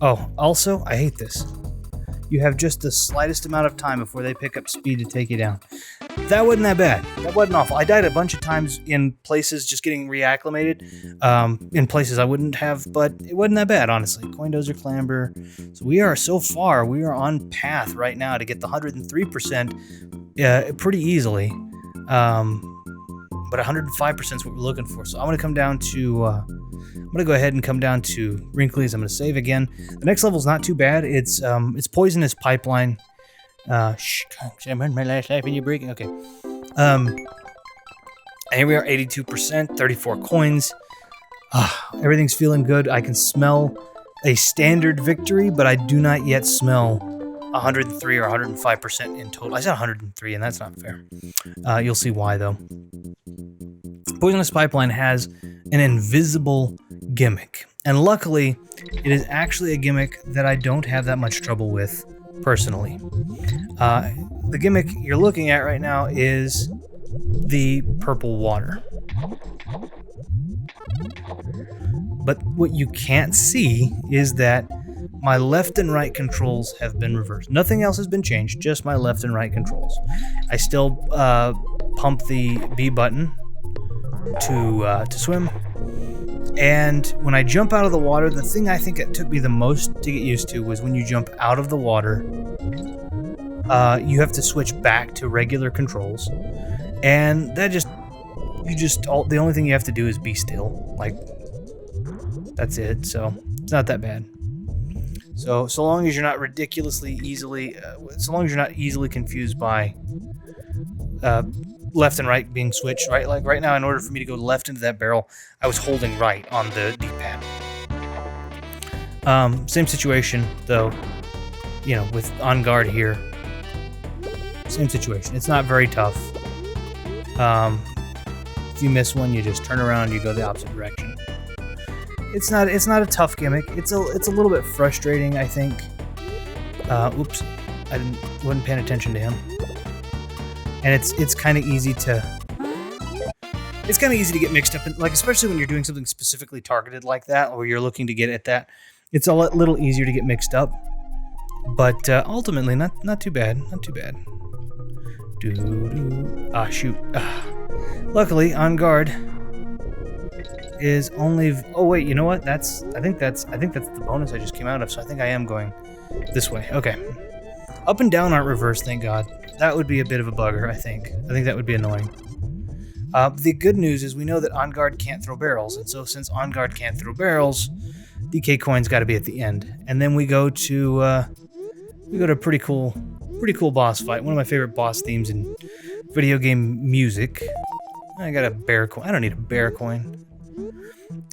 Oh, also, I hate this. You have just the slightest amount of time before they pick up speed to take you down. That wasn't that bad. That wasn't awful. I died a bunch of times in places just getting reacclimated. In places I wouldn't have, but it wasn't that bad, honestly. Coindozer Clamber. So we are on path right now to get the 103% pretty easily. But 105% is what we're looking for. So I'm going to come down to... I'm going to go ahead and come down to Wrinklies. I'm going to save again. The next level's not too bad. It's Poisonous Pipeline. Shh, I'm in my last life and you're breaking. Okay. And here we are, 82%, 34 coins. Everything's feeling good. I can smell a standard victory, but I do not yet smell 103 or 105% in total. I said 103, and that's not fair. You'll see why, though. Poisonous Pipeline has an invisible gimmick. And luckily, it is actually a gimmick that I don't have that much trouble with, personally. The gimmick you're looking at right now is the purple water. But what you can't see is that my left and right controls have been reversed. Nothing else has been changed, just my left and right controls. I still pump the B button to swim. And when I jump out of the water, the thing I think it took me the most to get used to was when you jump out of the water, you have to switch back to regular controls. And that the only thing you have to do is be still. Like, that's it. So it's not that bad. So long as you're not so long as you're not easily confused by left and right being switched, right? Like right now, in order for me to go left into that barrel, I was holding right on the D-pad. Same situation though, with On Guard here. Same situation. It's not very tough. If you miss one, you just turn around, you go the opposite direction. It's not a tough gimmick. It's a little bit frustrating, I think. Oops, wasn't paying attention to him. And it's kind of easy to get mixed up in, like, especially when you're doing something specifically targeted like that, or you're looking to get at that. It's a little easier to get mixed up, but ultimately not too bad. Not too bad. Shoot. Luckily, On Guard is only. Oh wait, you know what? I think that's the bonus I just came out of. So I think I am going this way. Okay. Up and down aren't reversed, thank God. That would be a bit of a bugger, I think. I think that would be annoying. The good news is we know that On Guard can't throw barrels, and so since On Guard can't throw barrels, DK coin's got to be at the end, and then we go to a pretty cool boss fight. One of my favorite boss themes in video game music. I got a bear coin. I don't need a bear coin.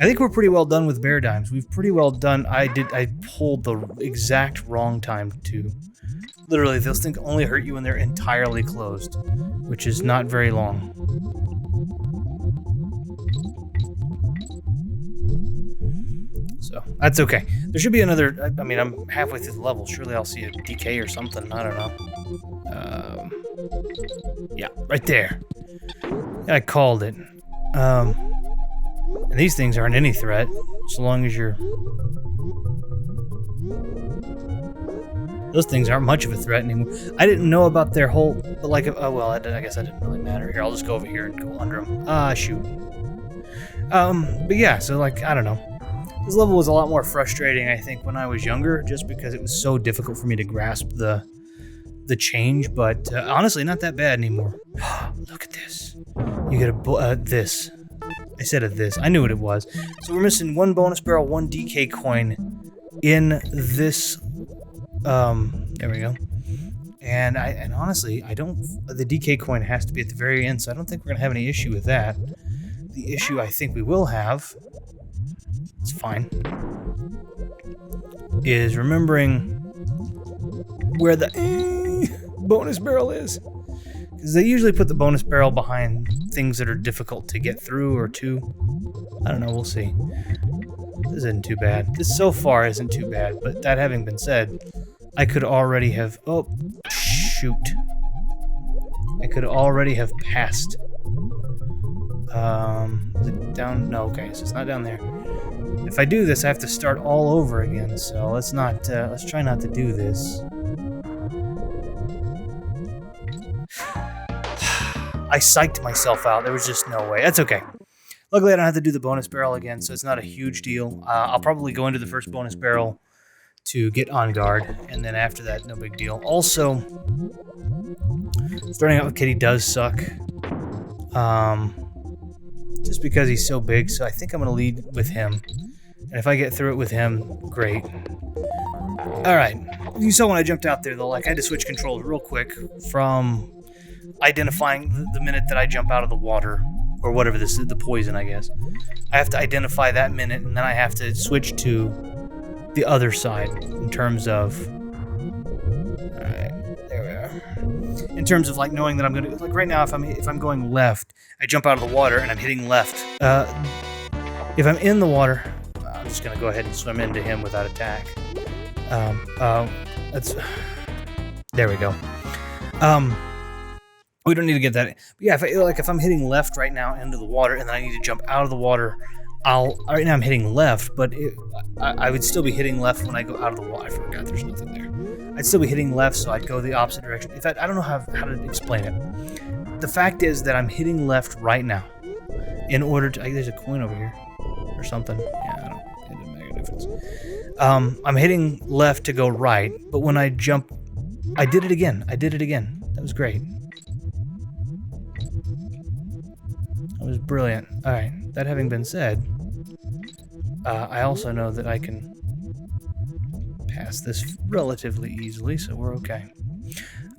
I think we're pretty well done with bear dimes. We've pretty well done. I pulled the exact wrong time too. Literally, those things only hurt you when they're entirely closed, which is not very long. So that's okay. There should be another. I mean, I'm halfway through the level. Surely I'll see a DK or something. I don't know. Yeah, right there. I called it. And these things aren't any threat, so long as you're... Those things aren't much of a threat anymore. I didn't know about their whole... But like, oh, well, I guess that didn't really matter. Here, I'll just go over here and go under them. Shoot. But yeah, so like, I don't know. This level was a lot more frustrating, I think, when I was younger, just because it was so difficult for me to grasp the change, but honestly, not that bad anymore. Look at this. You get a this. I said this. I knew what it was. So we're missing one bonus barrel, one DK coin in this. There we go. And honestly, the DK coin has to be at the very end, so I don't think we're gonna have any issue with that. The issue I think we will have, it's fine, is remembering where the bonus barrel is. Because they usually put the bonus barrel behind things that are difficult to get through or to. I don't know, we'll see. This isn't too bad. This so far isn't too bad, but that having been said, I could already have... Oh, shoot. I could already have passed. Is it down? No, okay, so it's not down there. If I do this, I have to start all over again, so let's try not to do this. I psyched myself out. There was just no way. That's okay. Luckily, I don't have to do the bonus barrel again, so it's not a huge deal. I'll probably go into the first bonus barrel to get On Guard, and then after that, no big deal. Also, starting out with Kitty does suck. Just because he's so big, so I think I'm going to lead with him. And if I get through it with him, great. Alright. You saw when I jumped out there, though, like, I had to switch controls real quick from identifying the minute that I jump out of the water, or whatever this is, the poison, I guess. I have to identify that minute, and then I have to switch to the other side in terms of... Alright, there we are. In terms of, like, knowing that I'm going to... Like, right now, if I'm going left, I jump out of the water, and I'm hitting left. If I'm in the water, I'm just going to go ahead and swim into him without attack. That's... There we go. We don't need to get that. But yeah, if I'm hitting left right now into the water, and then I need to jump out of the water, right now I'm hitting left, but I would still be hitting left when I go out of the water. I forgot there's nothing there. I'd still be hitting left, so I'd go the opposite direction. In fact, I don't know how to explain it. The fact is that I'm hitting left right now in order to... there's a coin over here or something. Yeah, it didn't make a difference. I'm hitting left to go right, but when I jump... I did it again. That was great. That was brilliant. All right, that having been said, I also know that I can pass this relatively easily, so we're okay.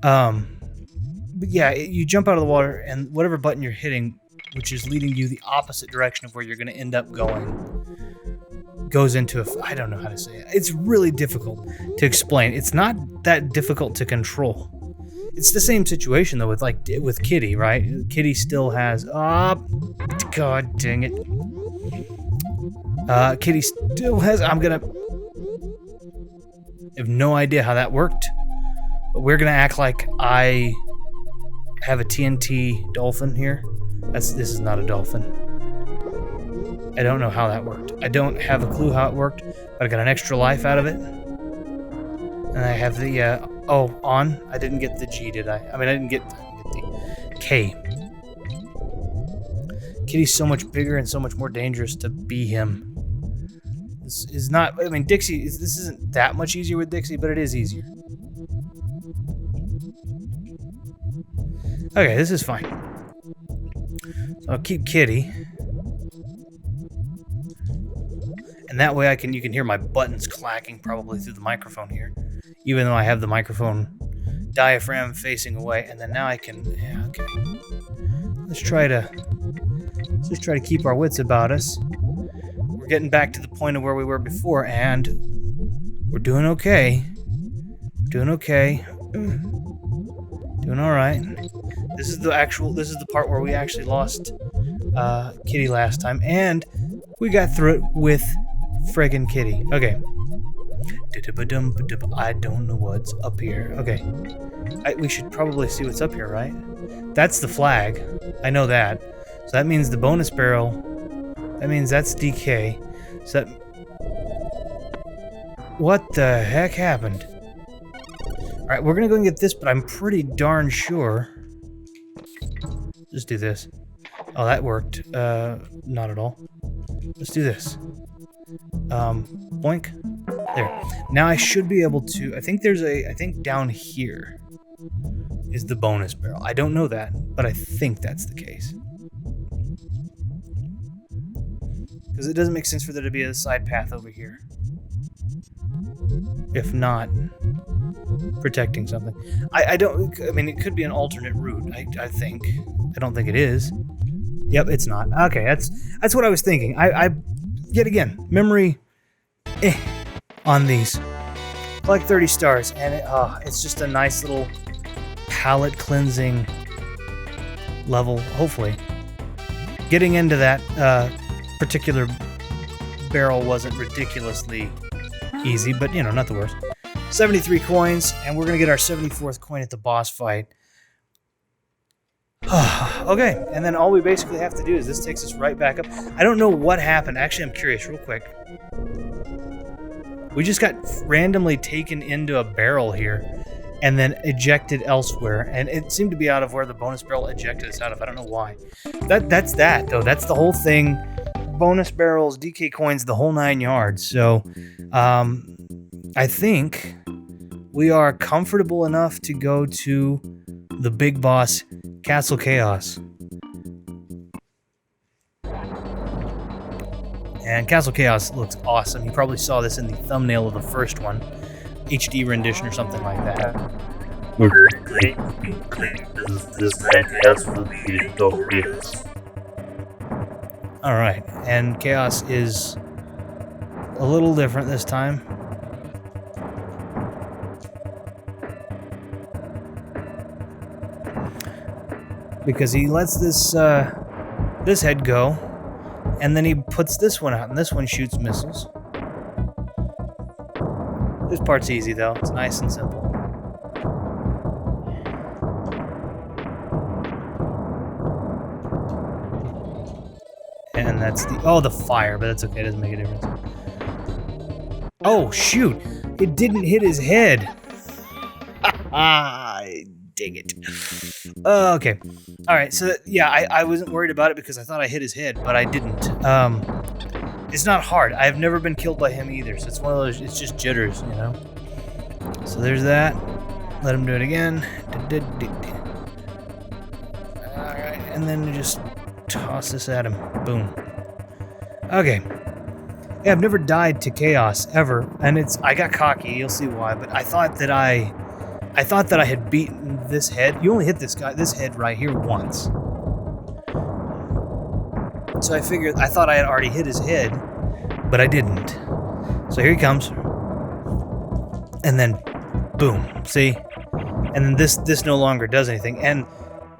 But yeah, you jump out of the water, and whatever button you're hitting, which is leading you the opposite direction of where you're going to end up going, goes into I don't know how to say it. It's really difficult to explain. It's not that difficult to control. It's the same situation though with Kitty, right? Kitty still has God dang it. Kitty still has I have no idea how that worked. But we're gonna act like I have a TNT dolphin here. This is not a dolphin. I don't know how that worked. I don't have a clue how it worked, but I got an extra life out of it. And I have the on. I didn't get the G, did I? I mean, I didn't get the K. Kitty's so much bigger and so much more dangerous to be him. This is not... I mean, Dixie... This isn't that much easier with Dixie, but it is easier. Okay, this is fine. So I'll keep Kitty. And that way you can hear my buttons clacking probably through the microphone here. Even though I have the microphone diaphragm facing away. And then now I can... Yeah, okay. Let's try to keep our wits about us. We're getting back to the point of where we were before, and we're doing okay. Doing okay. Doing all right. This is the part where we actually lost Kitty last time, and we got through it with friggin' Kitty. Okay. I don't know what's up here. Okay. We should probably see what's up here, right? That's the flag. I know that. So that means the bonus barrel. That means that's DK. So that... What the heck happened? Alright, we're gonna go and get this, but I'm pretty darn sure... Just do this. Oh, that worked. Not at all. Let's do this. Boink. There. Now I should be able to... I think down here is the bonus barrel. I don't know that, but I think that's the case. Because it doesn't make sense for there to be a side path over here. If not protecting something. I mean, it could be an alternate route, I think. I don't think it is. Yep, it's not. Okay, that's what I was thinking. I yet again, memory on these. Collect 30 stars, and it's just a nice little palate cleansing level, hopefully. Getting into that particular barrel wasn't ridiculously easy, but not the worst. 73 coins, and we're gonna get our 74th coin at the boss fight. Okay, and then all we basically have to do is this takes us right back up. I don't know what happened. Actually, I'm curious real quick. We just got randomly taken into a barrel here and then ejected elsewhere, and it seemed to be out of where the bonus barrel ejected us out of. I don't know why. That's that, though. That's the whole thing. Bonus barrels, DK coins, the whole 9 yards. So, I think we are comfortable enough to go to the big boss, Castle Chaos. And Castle Chaos looks awesome. You probably saw this in the thumbnail of the first one. HD rendition or something like that. Alright, and Chaos is a little different this time. Because he lets this head go, and then he puts this one out, and this one shoots missiles. This part's easy, though. It's nice and simple. and that's the fire, but that's okay, it doesn't make a difference. Oh shoot, it didn't hit his head. Dang it. Okay, all right, so yeah, I wasn't worried about it because I thought I hit his head, but I didn't. It's not hard. I've never been killed by him either, so it's one of those, it's just jitters, you know. So there's that. Let him do it again. Alright, and then you just toss this at him. Boom. Okay. Yeah, I've never died to chaos ever, and I got cocky, you'll see why, but I thought that I had beaten this head. You only hit this head right here once. So I thought I had already hit his head, but I didn't. So here he comes. And then boom, see? And then this no longer does anything. And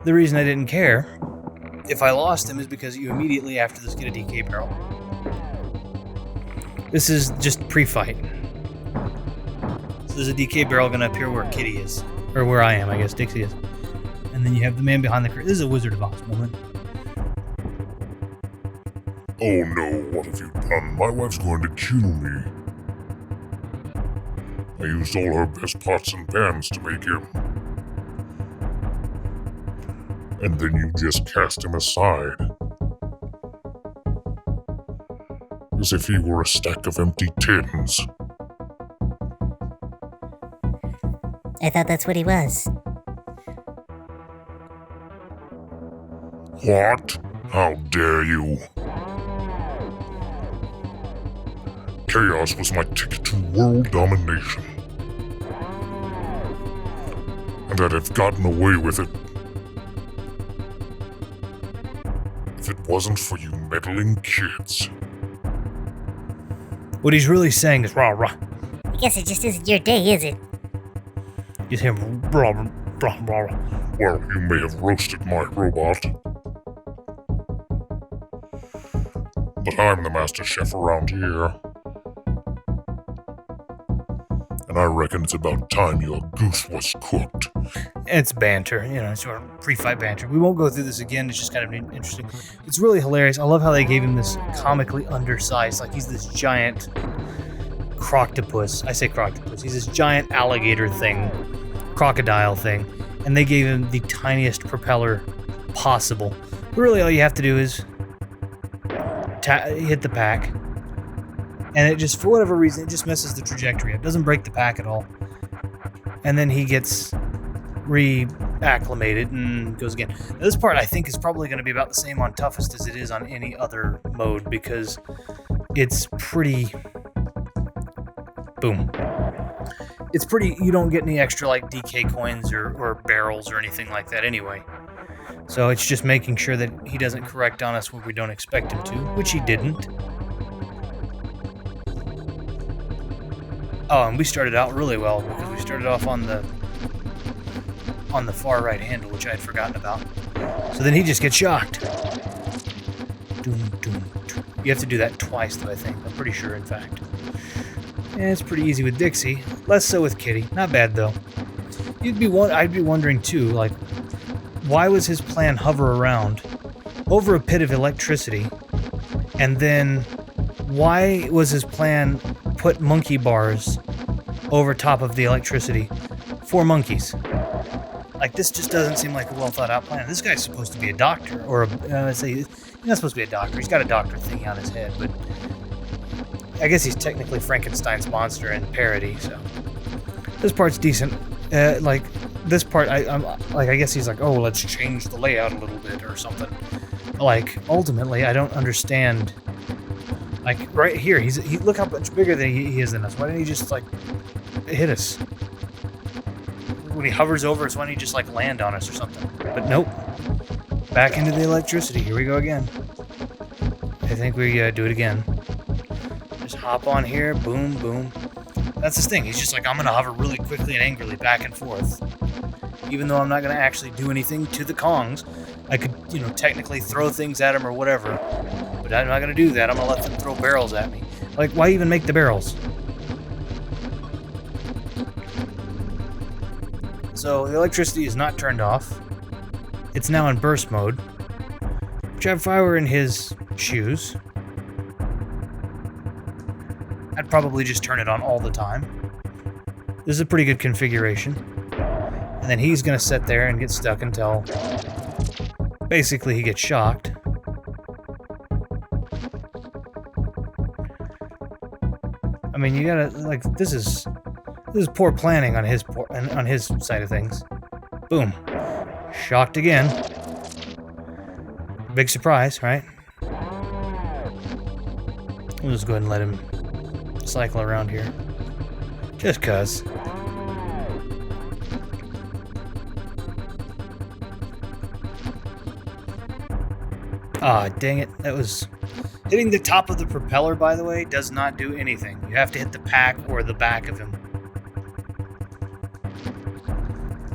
the reason I didn't care if I lost him is because you immediately after this get a DK barrel. This is just pre-fight. So there's a DK barrel gonna appear where Kitty is. Or where I am, I guess Dixie is. And then you have the man behind the curtain. This is a Wizard of Oz moment. Oh no, what have you done? My wife's going to kill me. I used all her best pots and pans to make him. And then you just cast him aside. As if he were a stack of empty tins. I thought that's what he was. What? How dare you? Chaos was my ticket to world domination. And I'd have gotten away with it if it wasn't for you meddling kids. What he's really saying is rah rah. I guess it just isn't your day, is it? You hear him rah rah rah rah. Well, you may have roasted my robot. But I'm the master chef around here. And I reckon it's about time your goose was cooked. It's banter, you know, sort of pre-fight banter. We won't go through this again, it's just kind of interesting. It's really hilarious. I love how they gave him this comically undersized, like he's this giant croctopus. I say croctopus. He's this giant alligator thing, crocodile thing, and they gave him the tiniest propeller possible. But really all you have to do is hit the pack. And it just, for whatever reason, it just messes the trajectory up. It doesn't break the pack at all. And then he gets reacclimated and goes again. Now, this part, I think, is probably going to be about the same on toughest as it is on any other mode because it's pretty... Boom. It's pretty... You don't get any extra, like, DK coins or barrels or anything like that anyway. So it's just making sure that he doesn't correct on us what we don't expect him to, which he didn't. Oh, and we started out really well because we started off on the far right handle, which I had forgotten about. So then he just gets shocked. Doom, doom, doom. You have to do that twice, though, I think. I'm pretty sure, in fact. Yeah, it's pretty easy with Dixie. Less so with Kitty. Not bad, though. I'd be wondering, too, like, why was his plan hover around over a pit of electricity? And then why was his plan put monkey bars over top of the electricity for monkeys? Like, this just doesn't seem like a well thought out plan. This guy's supposed to be a doctor, or he's not supposed to be a doctor. He's got a doctor thing on his head, but I guess he's technically Frankenstein's monster in parody. So this part's decent. Like this part, I guess he's like, oh, let's change the layout a little bit or something. Like, ultimately, I don't understand. Like, right here, look how much bigger than he is than us. Why didn't he just, like, hit us? When he hovers over us, why don't he just, like, land on us or something? But nope. Back into the electricity. Here we go again. I think we do it again. Just hop on here. Boom, boom. That's his thing. He's just like, I'm going to hover really quickly and angrily back and forth. Even though I'm not going to actually do anything to the Kongs. I could, technically throw things at him or whatever. But I'm not going to do that. I'm going to let them throw barrels at me. Like, why even make the barrels? So, the electricity is not turned off. It's now in burst mode. Which if I were in his shoes. I'd probably just turn it on all the time. This is a pretty good configuration. And then he's going to sit there and get stuck until basically he gets shocked. I mean, you gotta, like, this is poor planning on his side of things. Boom. Shocked again. Big surprise, right? We'll just go ahead and let him cycle around here. Just cuz. Ah, dang it. That was... Hitting the top of the propeller, by the way, does not do anything. You have to hit the pack or the back of him.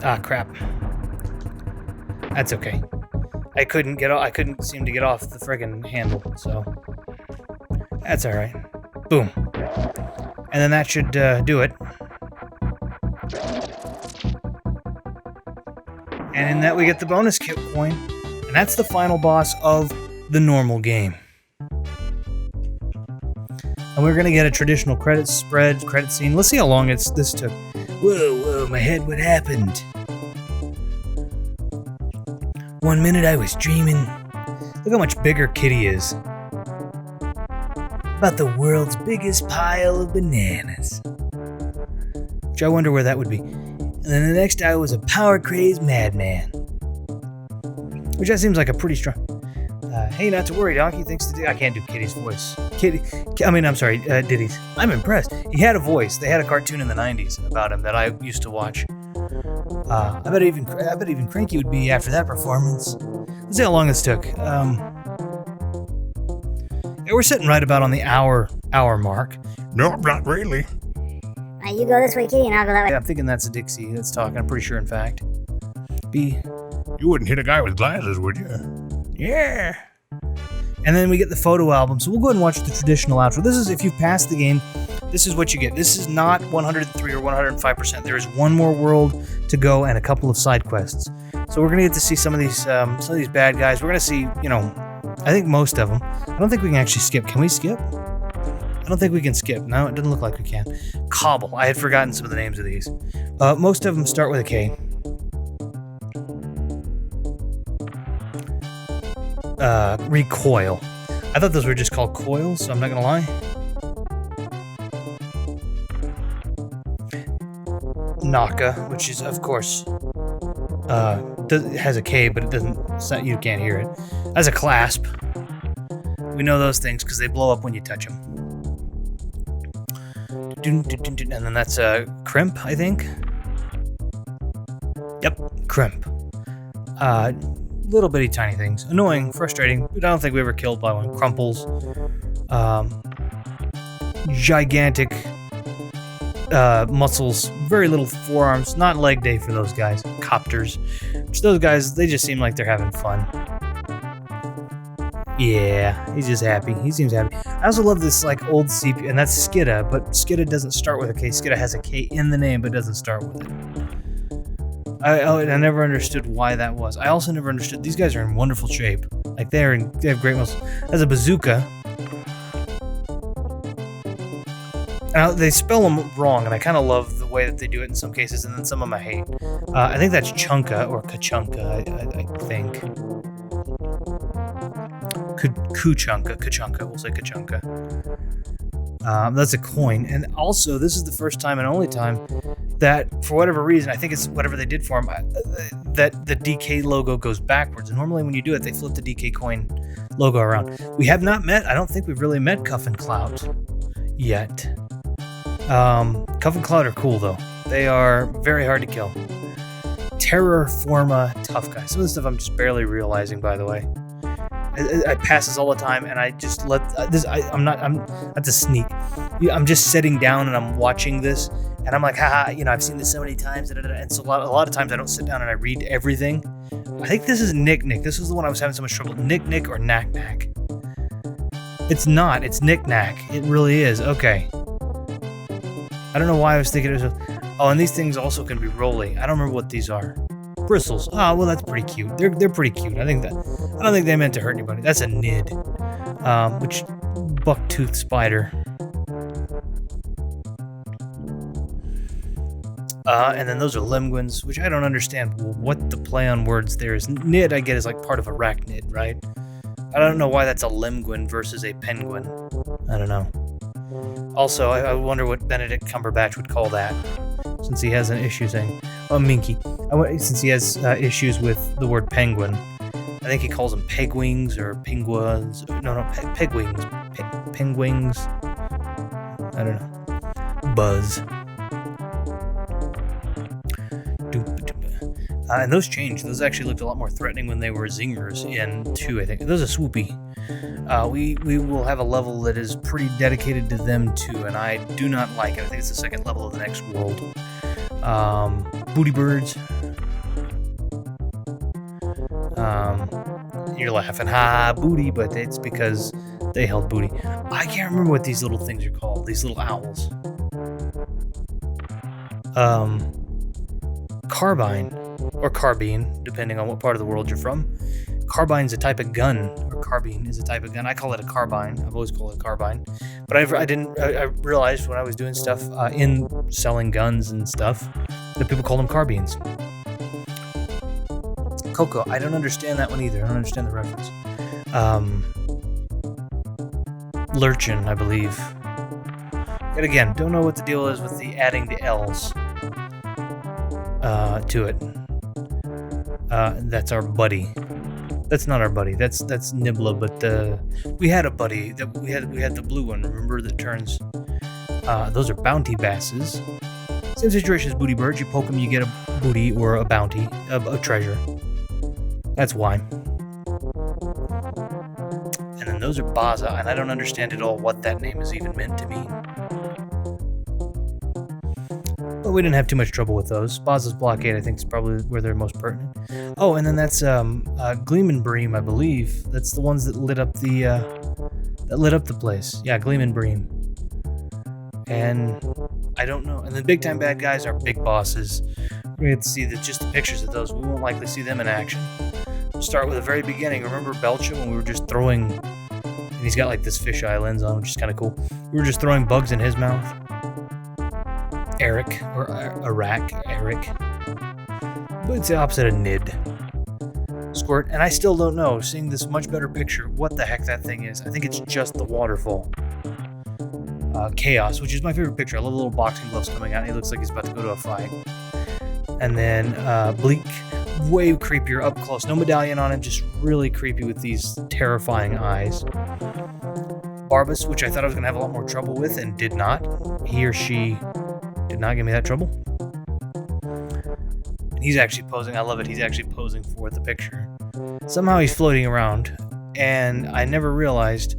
Ah, crap. That's okay. I couldn't seem to get off the friggin' handle, so... That's alright. Boom. And then that should do it. And in that we get the bonus kit coin. And that's the final boss of the normal game. And we're gonna get a traditional credit scene. Let's see how long this took. Whoa, my head, what happened? 1 minute I was dreaming. Look how much bigger Kitty is. About the world's biggest pile of bananas. Which I wonder where that would be. And then the next I was a power-crazed madman. Which that seems like a pretty strong... hey, not to worry, Donkey. Thanks to... I can't do Kitty's voice. Diddy's. I'm impressed. He had a voice. They had a cartoon in the 90s about him that I used to watch. I bet even Cranky would be after that performance. Let's see how long this took. Yeah, we're sitting right about on the hour mark. No, not really. You go this way, Kitty, and I'll go that way. Yeah, I'm thinking that's a Dixie that's talking. I'm pretty sure, in fact. You wouldn't hit a guy with glasses, would you? Yeah. And then we get the photo album. So we'll go ahead and watch the traditional outro. This is, if you've passed the game, this is what you get. This is not 103 or 105%. There is one more world to go and a couple of side quests. So we're going to get to see some of these bad guys. We're going to see, I think most of them. I don't think we can actually skip. Can we skip? I don't think we can skip. No, it doesn't look like we can. Cobble. I had forgotten some of the names of these. Most of them start with a K. RE-KOIL. I thought those were just called coils, so I'm not gonna lie. Naka, which is, of course, it has a K, but it doesn't. You can't hear it. As a clasp, we know those things because they blow up when you touch them. And then that's a crimp, I think. Yep, crimp. Little bitty tiny things. Annoying, frustrating, but I don't think we ever killed by one. Crumples. Gigantic muscles. Very little forearms. Not leg day for those guys. Copters. Which those guys, they just seem like they're having fun. Yeah, he's just happy. He seems happy. I also love this old CPU, and that's Skidda, but Skidda doesn't start with a K. Skidda has a K in the name, but doesn't start with it. I never understood why that was. I also never understood these guys are in wonderful shape. They have great muscles. As a bazooka, they spell them wrong, and I kind of love the way that they do it in some cases, and then some of them I hate. I think that's Chunka or Kachunka. I think. Kachunka. We'll say Kachunka. That's a coin, and also this is the first time and only time that, for whatever reason, I think it's whatever they did for him, that the DK logo goes backwards. And normally when you do it, they flip the DK coin logo around. We have not met, I don't think we've really met Cuff and Clout yet. Cuff and Clout are cool, though. They are very hard to kill. Terror Forma tough guy. Some of the stuff I'm just barely realizing, by the way. I pass this all the time, and I just let this. That's a sneak. I'm just sitting down and I'm watching this, and I'm like, haha, I've seen this so many times, and so a lot of times I don't sit down and I read everything. I think this is Nick. This is the one I was having so much trouble. Nick or Knack. It's not. It's Nick. It really is. Okay. I don't know why I was thinking it was. Oh, and these things also can be rolly. I don't remember what these are. Bristles. Oh, well, that's pretty cute. They're pretty cute. I don't think they meant to hurt anybody. That's a Nid. which buck-toothed spider. And then those are lemguins, which I don't understand what the play on words there is. Nid, I get, is like part of arachnid, right? I don't know why that's a lemguin versus a penguin. I don't know. Also, I wonder what Benedict Cumberbatch would call that, since he has an issue saying, minky. Since he has issues with the word penguin. I think he calls them pegwings or penguins. No, pegwings. Penguins. I don't know. Buzz. And those changed. Those actually looked a lot more threatening when they were zingers in 2, I think. Those are swoopy. We will have a level that is pretty dedicated to them too, and I do not like it. I think it's the second level of the next world. Booty birds. You're laughing, ha, booty, but it's because they held booty. I can't remember what these little things are called. These little owls. Carbine. Or carbine, depending on what part of the world you're from. Carbine's a type of gun, or carbine is a type of gun. I call it a carbine. I've always called it a carbine. But I realized when I was doing stuff in selling guns and stuff that people call them carbines. Coco, I don't understand that one either. I don't understand the reference. Lurchin, I believe. Yet again, don't know what the deal is with the adding the L's to it. That's our buddy. That's not our buddy. That's Nibla, but we had a buddy that we had the blue one. Remember that turns. Those are bounty basses. Same situation as booty birds. You poke them, you get a booty or a bounty, a treasure. That's why. And then those are Baza, and I don't understand at all what that name is even meant to mean. But we didn't have too much trouble with those. Baza's blockade, I think, is probably where they're most pertinent. Oh, and then that's Gleeman Bream, I believe. That's the ones that lit up the place. Yeah, Gleeman Bream. And I don't know. And the big time bad guys are big bosses. We get to see just the pictures of those. We won't likely see them in action. We'll start with the very beginning. Remember Belcha when we were just throwing, and he's got like this fisheye lens on, which is kind of cool. We were just throwing bugs in his mouth. Eric, or Eric. But it's the opposite of Nid. Squirt, and I still don't know, seeing this much better picture, what the heck that thing is. I think it's just the waterfall. Chaos, which is my favorite picture. I love the little boxing gloves coming out. He looks like he's about to go to a fight. And then Bleak, way creepier up close. No medallion on him, just really creepy with these terrifying eyes. Barbas, which I thought I was going to have a lot more trouble with and did not. He or she did not give me that trouble. And he's actually posing. I love it. He's actually posing for the picture. Somehow he's floating around, and I never realized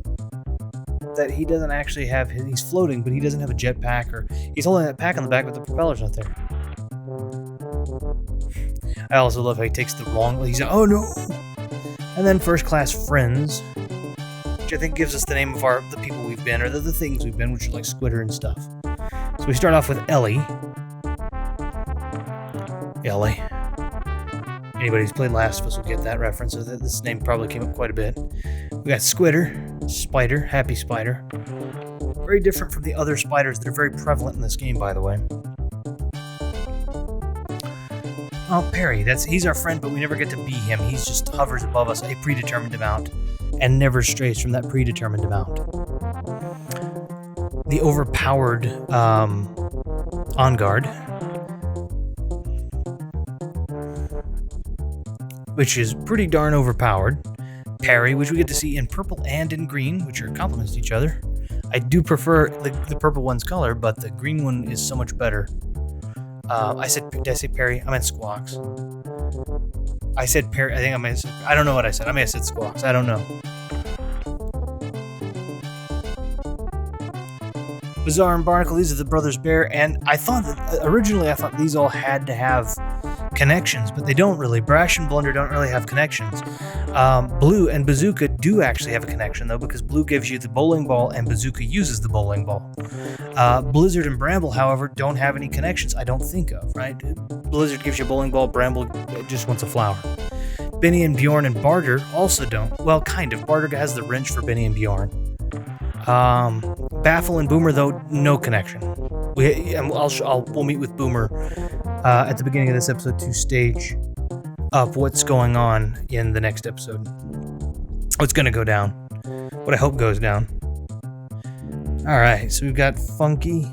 that he doesn't actually have he's floating, but he doesn't have a jetpack, or he's holding that pack on the back, but the propeller's not there. I also love how he takes the wrong, he's like, oh no! And then First Class Friends, which I think gives us the name of the people we've been, or the things we've been, which are like Squitter and stuff. So we start off with Ellie. Anybody who's played Last of Us will get that reference, so this name probably came up quite a bit. We got Squitter, Spider, Happy Spider. Very different from the other spiders that are very prevalent in this game, by the way. Oh, Perry, he's our friend, but we never get to be him. He just hovers above us, a predetermined amount, and never strays from that predetermined amount. The overpowered On Guard, which is pretty darn overpowered. Parry, which we get to see in purple and in green, which are complements to each other. I do prefer the purple one's color, but the green one is so much better. Did I say Parry? I meant Squawks. I said Parry. I don't know what I said. I may have said Squawks. I don't know. Bizarre and Barnacle, these are the Brothers Bear, and originally I thought these all had to have connections, but they don't really. Brash and Blunder don't really have connections. Blue and Bazooka do actually have a connection, though, because Blue gives you the bowling ball and Bazooka uses the bowling ball. Blizzard and Bramble, however, don't have any connections I don't think of, right? Blizzard gives you a bowling ball, Bramble just wants a flower. Benny and Bjorn and Barter also don't. Well, kind of. Barter has the wrench for Benny and Bjorn. Baffle and Boomer, though, no connection. We'll meet with Boomer at the beginning of this episode to stage up what's going on in the next episode. What's going to go down. What I hope goes down. All right, so we've got Funky.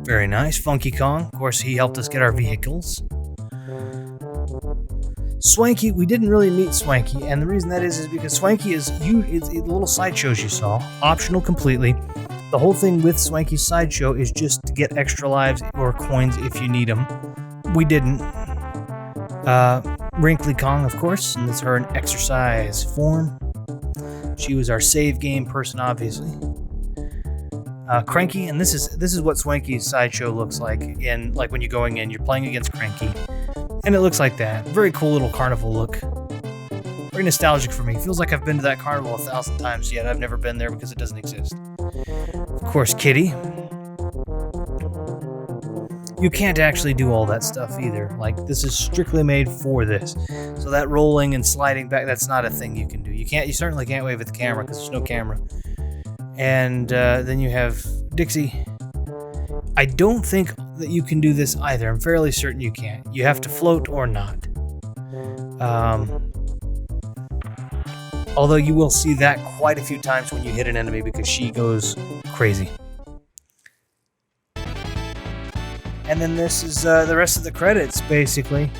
Very nice. Funky Kong. Of course, he helped us get our vehicles. Swanky, we didn't really meet Swanky, and the reason that is because Swanky it's the little sideshows you saw, optional completely. The whole thing with Swanky's sideshow is just to get extra lives or coins if you need them. We didn't. Wrinkly Kong, of course, and that's her in exercise form. She was our save game person, obviously. Cranky, and this is what Swanky's sideshow looks like when you're going in, you're playing against Cranky. And it looks like that. Very cool little carnival look. Very nostalgic for me. Feels like I've been to that carnival 1,000 times, yet I've never been there because it doesn't exist. Of course, Kitty. You can't actually do all that stuff either. Like, this is strictly made for this. So that rolling and sliding back, that's not a thing you can do. You certainly can't wave at the camera because there's no camera. And then you have Dixie. I don't think that you can do this either. I'm fairly certain you can't. You have to float or not. Although you will see that quite a few times when you hit an enemy because she goes crazy. And then this is the rest of the credits, basically.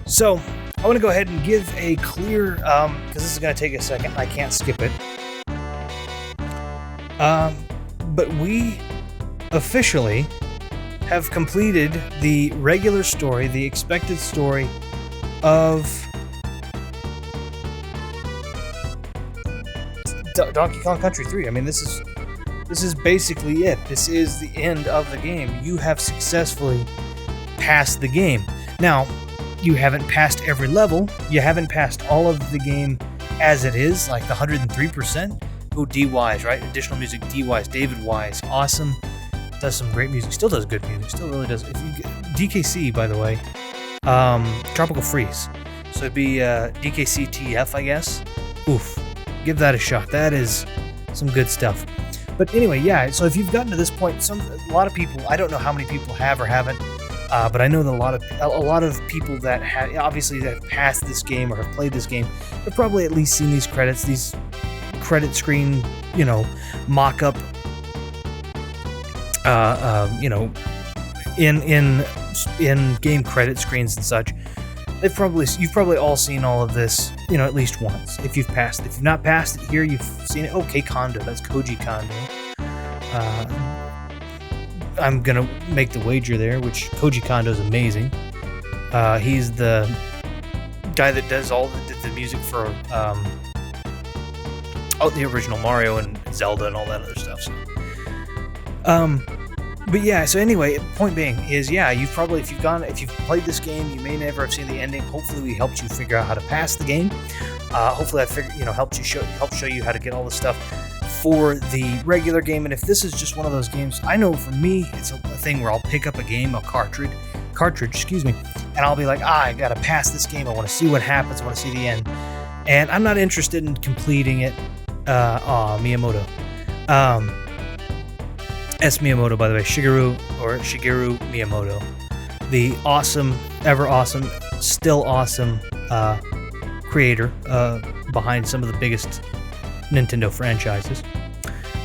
So I want to go ahead and give a clear, because this is going to take a second. I can't skip it. But we officially have completed the regular story, the expected story of Donkey Kong Country 3. I mean, this is basically it. This is the end of the game. You have successfully passed the game. Now, you haven't passed every level. You haven't passed all of the game as it is, like the 103%. Go D-Wise, right? Additional music, D-Wise, David Wise. Awesome. Does some great music. Still does good music. Still really does. DKC, by the way. Tropical Freeze. So it'd be DKC3, I guess. Oof. Give that a shot. That is some good stuff. But anyway, yeah, so if you've gotten to this point, a lot of people, I don't know how many people have or haven't, but I know that a lot of people that obviously that have passed this game or have played this game have probably at least seen these credits, these credit screen, mock-up, in game credit screens and such. You've probably all seen all of this, at least once, if you've passed it. If you've not passed it here, you've seen it. Okay, Kondo, that's Koji Kondo. I'm gonna make the wager there, which Koji Kondo's amazing. He's the guy that does the music for the original Mario and Zelda and all that other stuff. So. But yeah, so anyway, point being is, yeah, if you've played this game, you may never have seen the ending. Hopefully we helped you figure out how to pass the game. Hopefully I helped show you how to get all the stuff for the regular game. And if this is just one of those games, I know for me, it's a thing where I'll pick up a game, a cartridge, and I'll be like, I gotta pass this game. I want to see what happens. I want to see the end. And I'm not interested in completing it. Miyamoto. S. Miyamoto, by the way, Shigeru Miyamoto, the awesome, ever awesome, still awesome creator behind some of the biggest Nintendo franchises.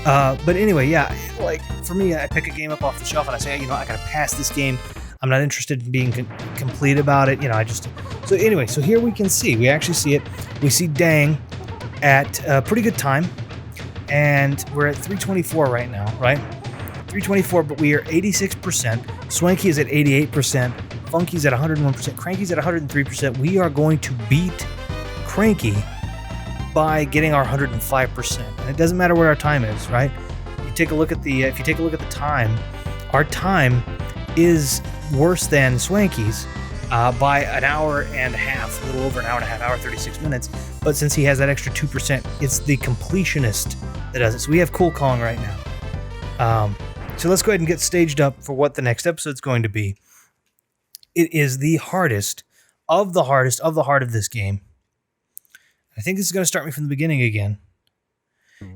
But anyway, yeah, like for me, I pick a game up off the shelf and I say, I gotta pass this game. I'm not interested in being complete about it. So anyway, so here we actually see it. We see Dang at a pretty good time, and we're at 324 right now, right? 324, but we are 86%. Swanky is at 88%. Funky's at 101%. Cranky's at 103%. We are going to beat Cranky by getting our 105%. And it doesn't matter what our time is, right? If you take a look at the time, our time is worse than Swanky's by an hour and a half, a little over an hour and a half, hour 36 minutes. But since he has that extra 2%, it's the completionist that does it. So we have Cool Kong right now. So let's go ahead and get staged up for what the next episode's going to be. It is the hardest of the hardest of the heart of this game. I think this is going to start me from the beginning again.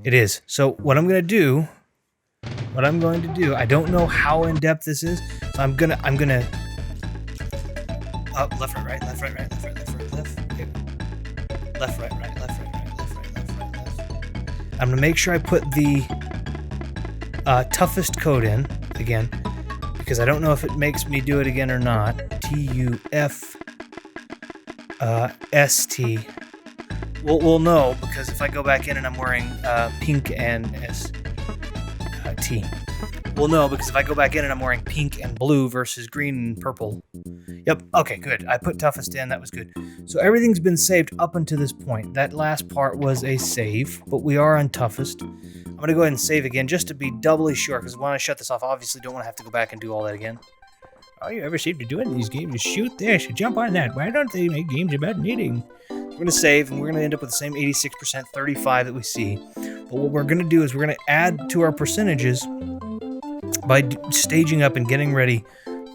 It is. So what I'm going to do, I don't know how in depth this is. So I'm gonna up, left, right, left, right, left, right, left. Okay. Left, right, left, right, left, right, left. I'm gonna make sure I put the toughest code in again, because I don't know if it makes me do it again or not. TUFST. We'll know, because if I go back in and I'm wearing pink and T. We'll know, because if I go back in and I'm wearing pink and blue versus green and purple. Yep, okay, good. I put toughest in, that was good. So everything's been saved up until this point. That last part was a save, but we are on toughest. I'm going to go ahead and save again just to be doubly sure, because when I shut this off, I obviously don't want to have to go back and do all that again. All you ever seem to do in these games is shoot this, jump on that. Why don't they make games about knitting? We're going to save, and we're going to end up with the same 86%, 35 that we see. But what we're going to do is we're going to add to our percentages by staging up and getting ready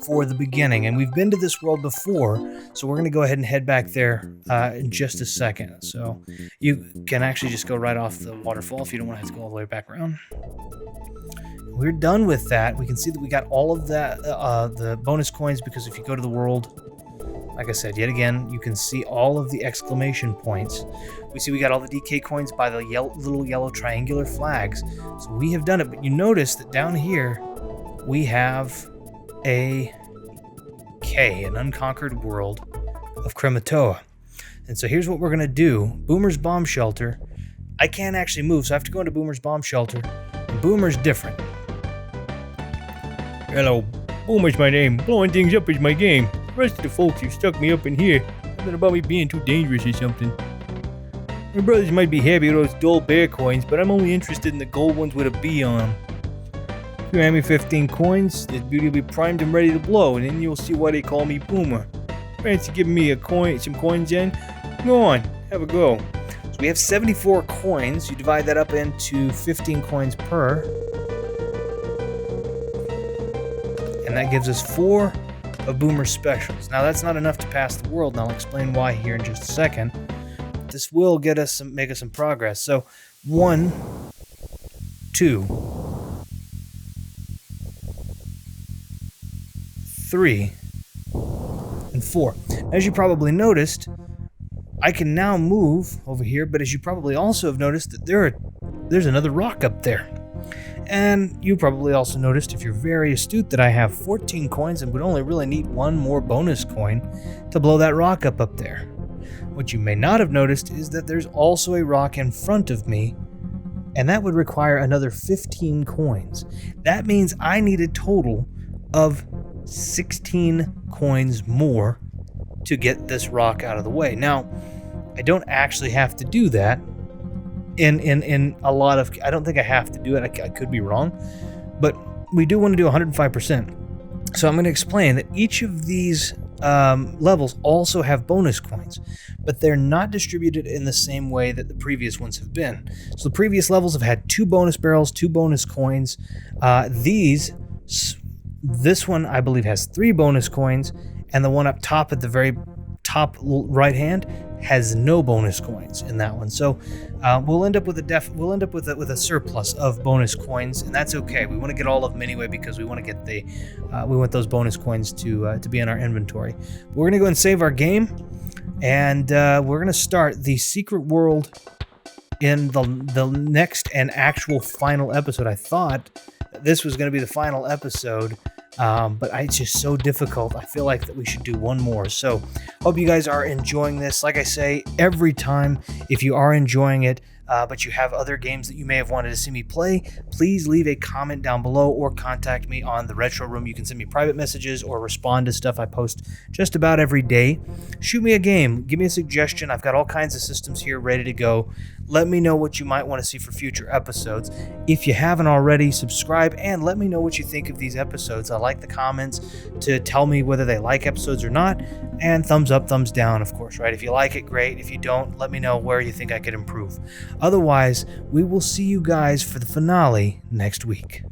for the beginning. And we've been to this world before, so we're going to go ahead and head back there in just a second. So you can actually just go right off the waterfall if you don't want to have to go all the way back around. We're done with that. We can see that we got all of that, the bonus coins, because if you go to the world, like I said, yet again, you can see all of the exclamation points. We see we got all the DK coins by the little yellow triangular flags. So we have done it, but you notice that down here, we have a K, an unconquered world of Krematoa. And so here's what we're going to do. Boomer's bomb shelter. I can't actually move, so I have to go into Boomer's bomb shelter. And Boomer's different. Hello, Boomer's my name. Blowing things up is my game. The rest of the folks have stuck me up in here. Something about me being too dangerous or something. My brothers might be happy with those dull bear coins, but I'm only interested in the gold ones with a B on them. If you hand me 15 coins, this beauty will be primed and ready to blow, and then you'll see why they call me Boomer. Fancy giving me some coins in? Go on, have a go. So we have 74 coins. You divide that up into 15 coins per. And that gives us 4 of Boomer's specials. Now that's not enough to pass the world, and I'll explain why here in just a second. But this will make us some progress. So 1, 2, 3, and 4. As you probably noticed, I can now move over here, but as you probably also have noticed that there's another rock up there. And you probably also noticed, if you're very astute, that I have 14 coins and would only really need 1 more bonus coin to blow that rock up there. What you may not have noticed is that there's also a rock in front of me, and that would require another 15 coins. That means I need a total of 16 coins more to get this rock out of the way. Now, I don't actually have to do that. In a lot of, I don't think I have to do it. I could be wrong, but we do want to do 105%. So I'm going to explain that each of these levels also have bonus coins, but they're not distributed in the same way that the previous ones have been. So the previous levels have had 2 bonus barrels, 2 bonus coins. This one I believe has 3 bonus coins, and the one up top at the very top right hand has no bonus coins in that one. So we'll end up with a surplus of bonus coins, and that's okay. We want to get all of them anyway, because we want to get we want those bonus coins to be in our inventory. We're gonna go and save our game, and we're gonna start the secret world in the next and actual final episode. I thought this was gonna be the final episode. But it's just so difficult. I feel like that we should do one more. So hope you guys are enjoying this. Like I say every time, if you are enjoying it, but you have other games that you may have wanted to see me play, please leave a comment down below or contact me on the Retro Room. You can send me private messages or respond to stuff I post just about every day. Shoot me a game. Give me a suggestion. I've got all kinds of systems here ready to go. Let me know what you might want to see for future episodes. If you haven't already, subscribe and let me know what you think of these episodes. I like the comments to tell me whether they like episodes or not, and thumbs up, thumbs down, of course, right? If you like it, great. If you don't, let me know where you think I could improve. Otherwise, we will see you guys for the finale next week.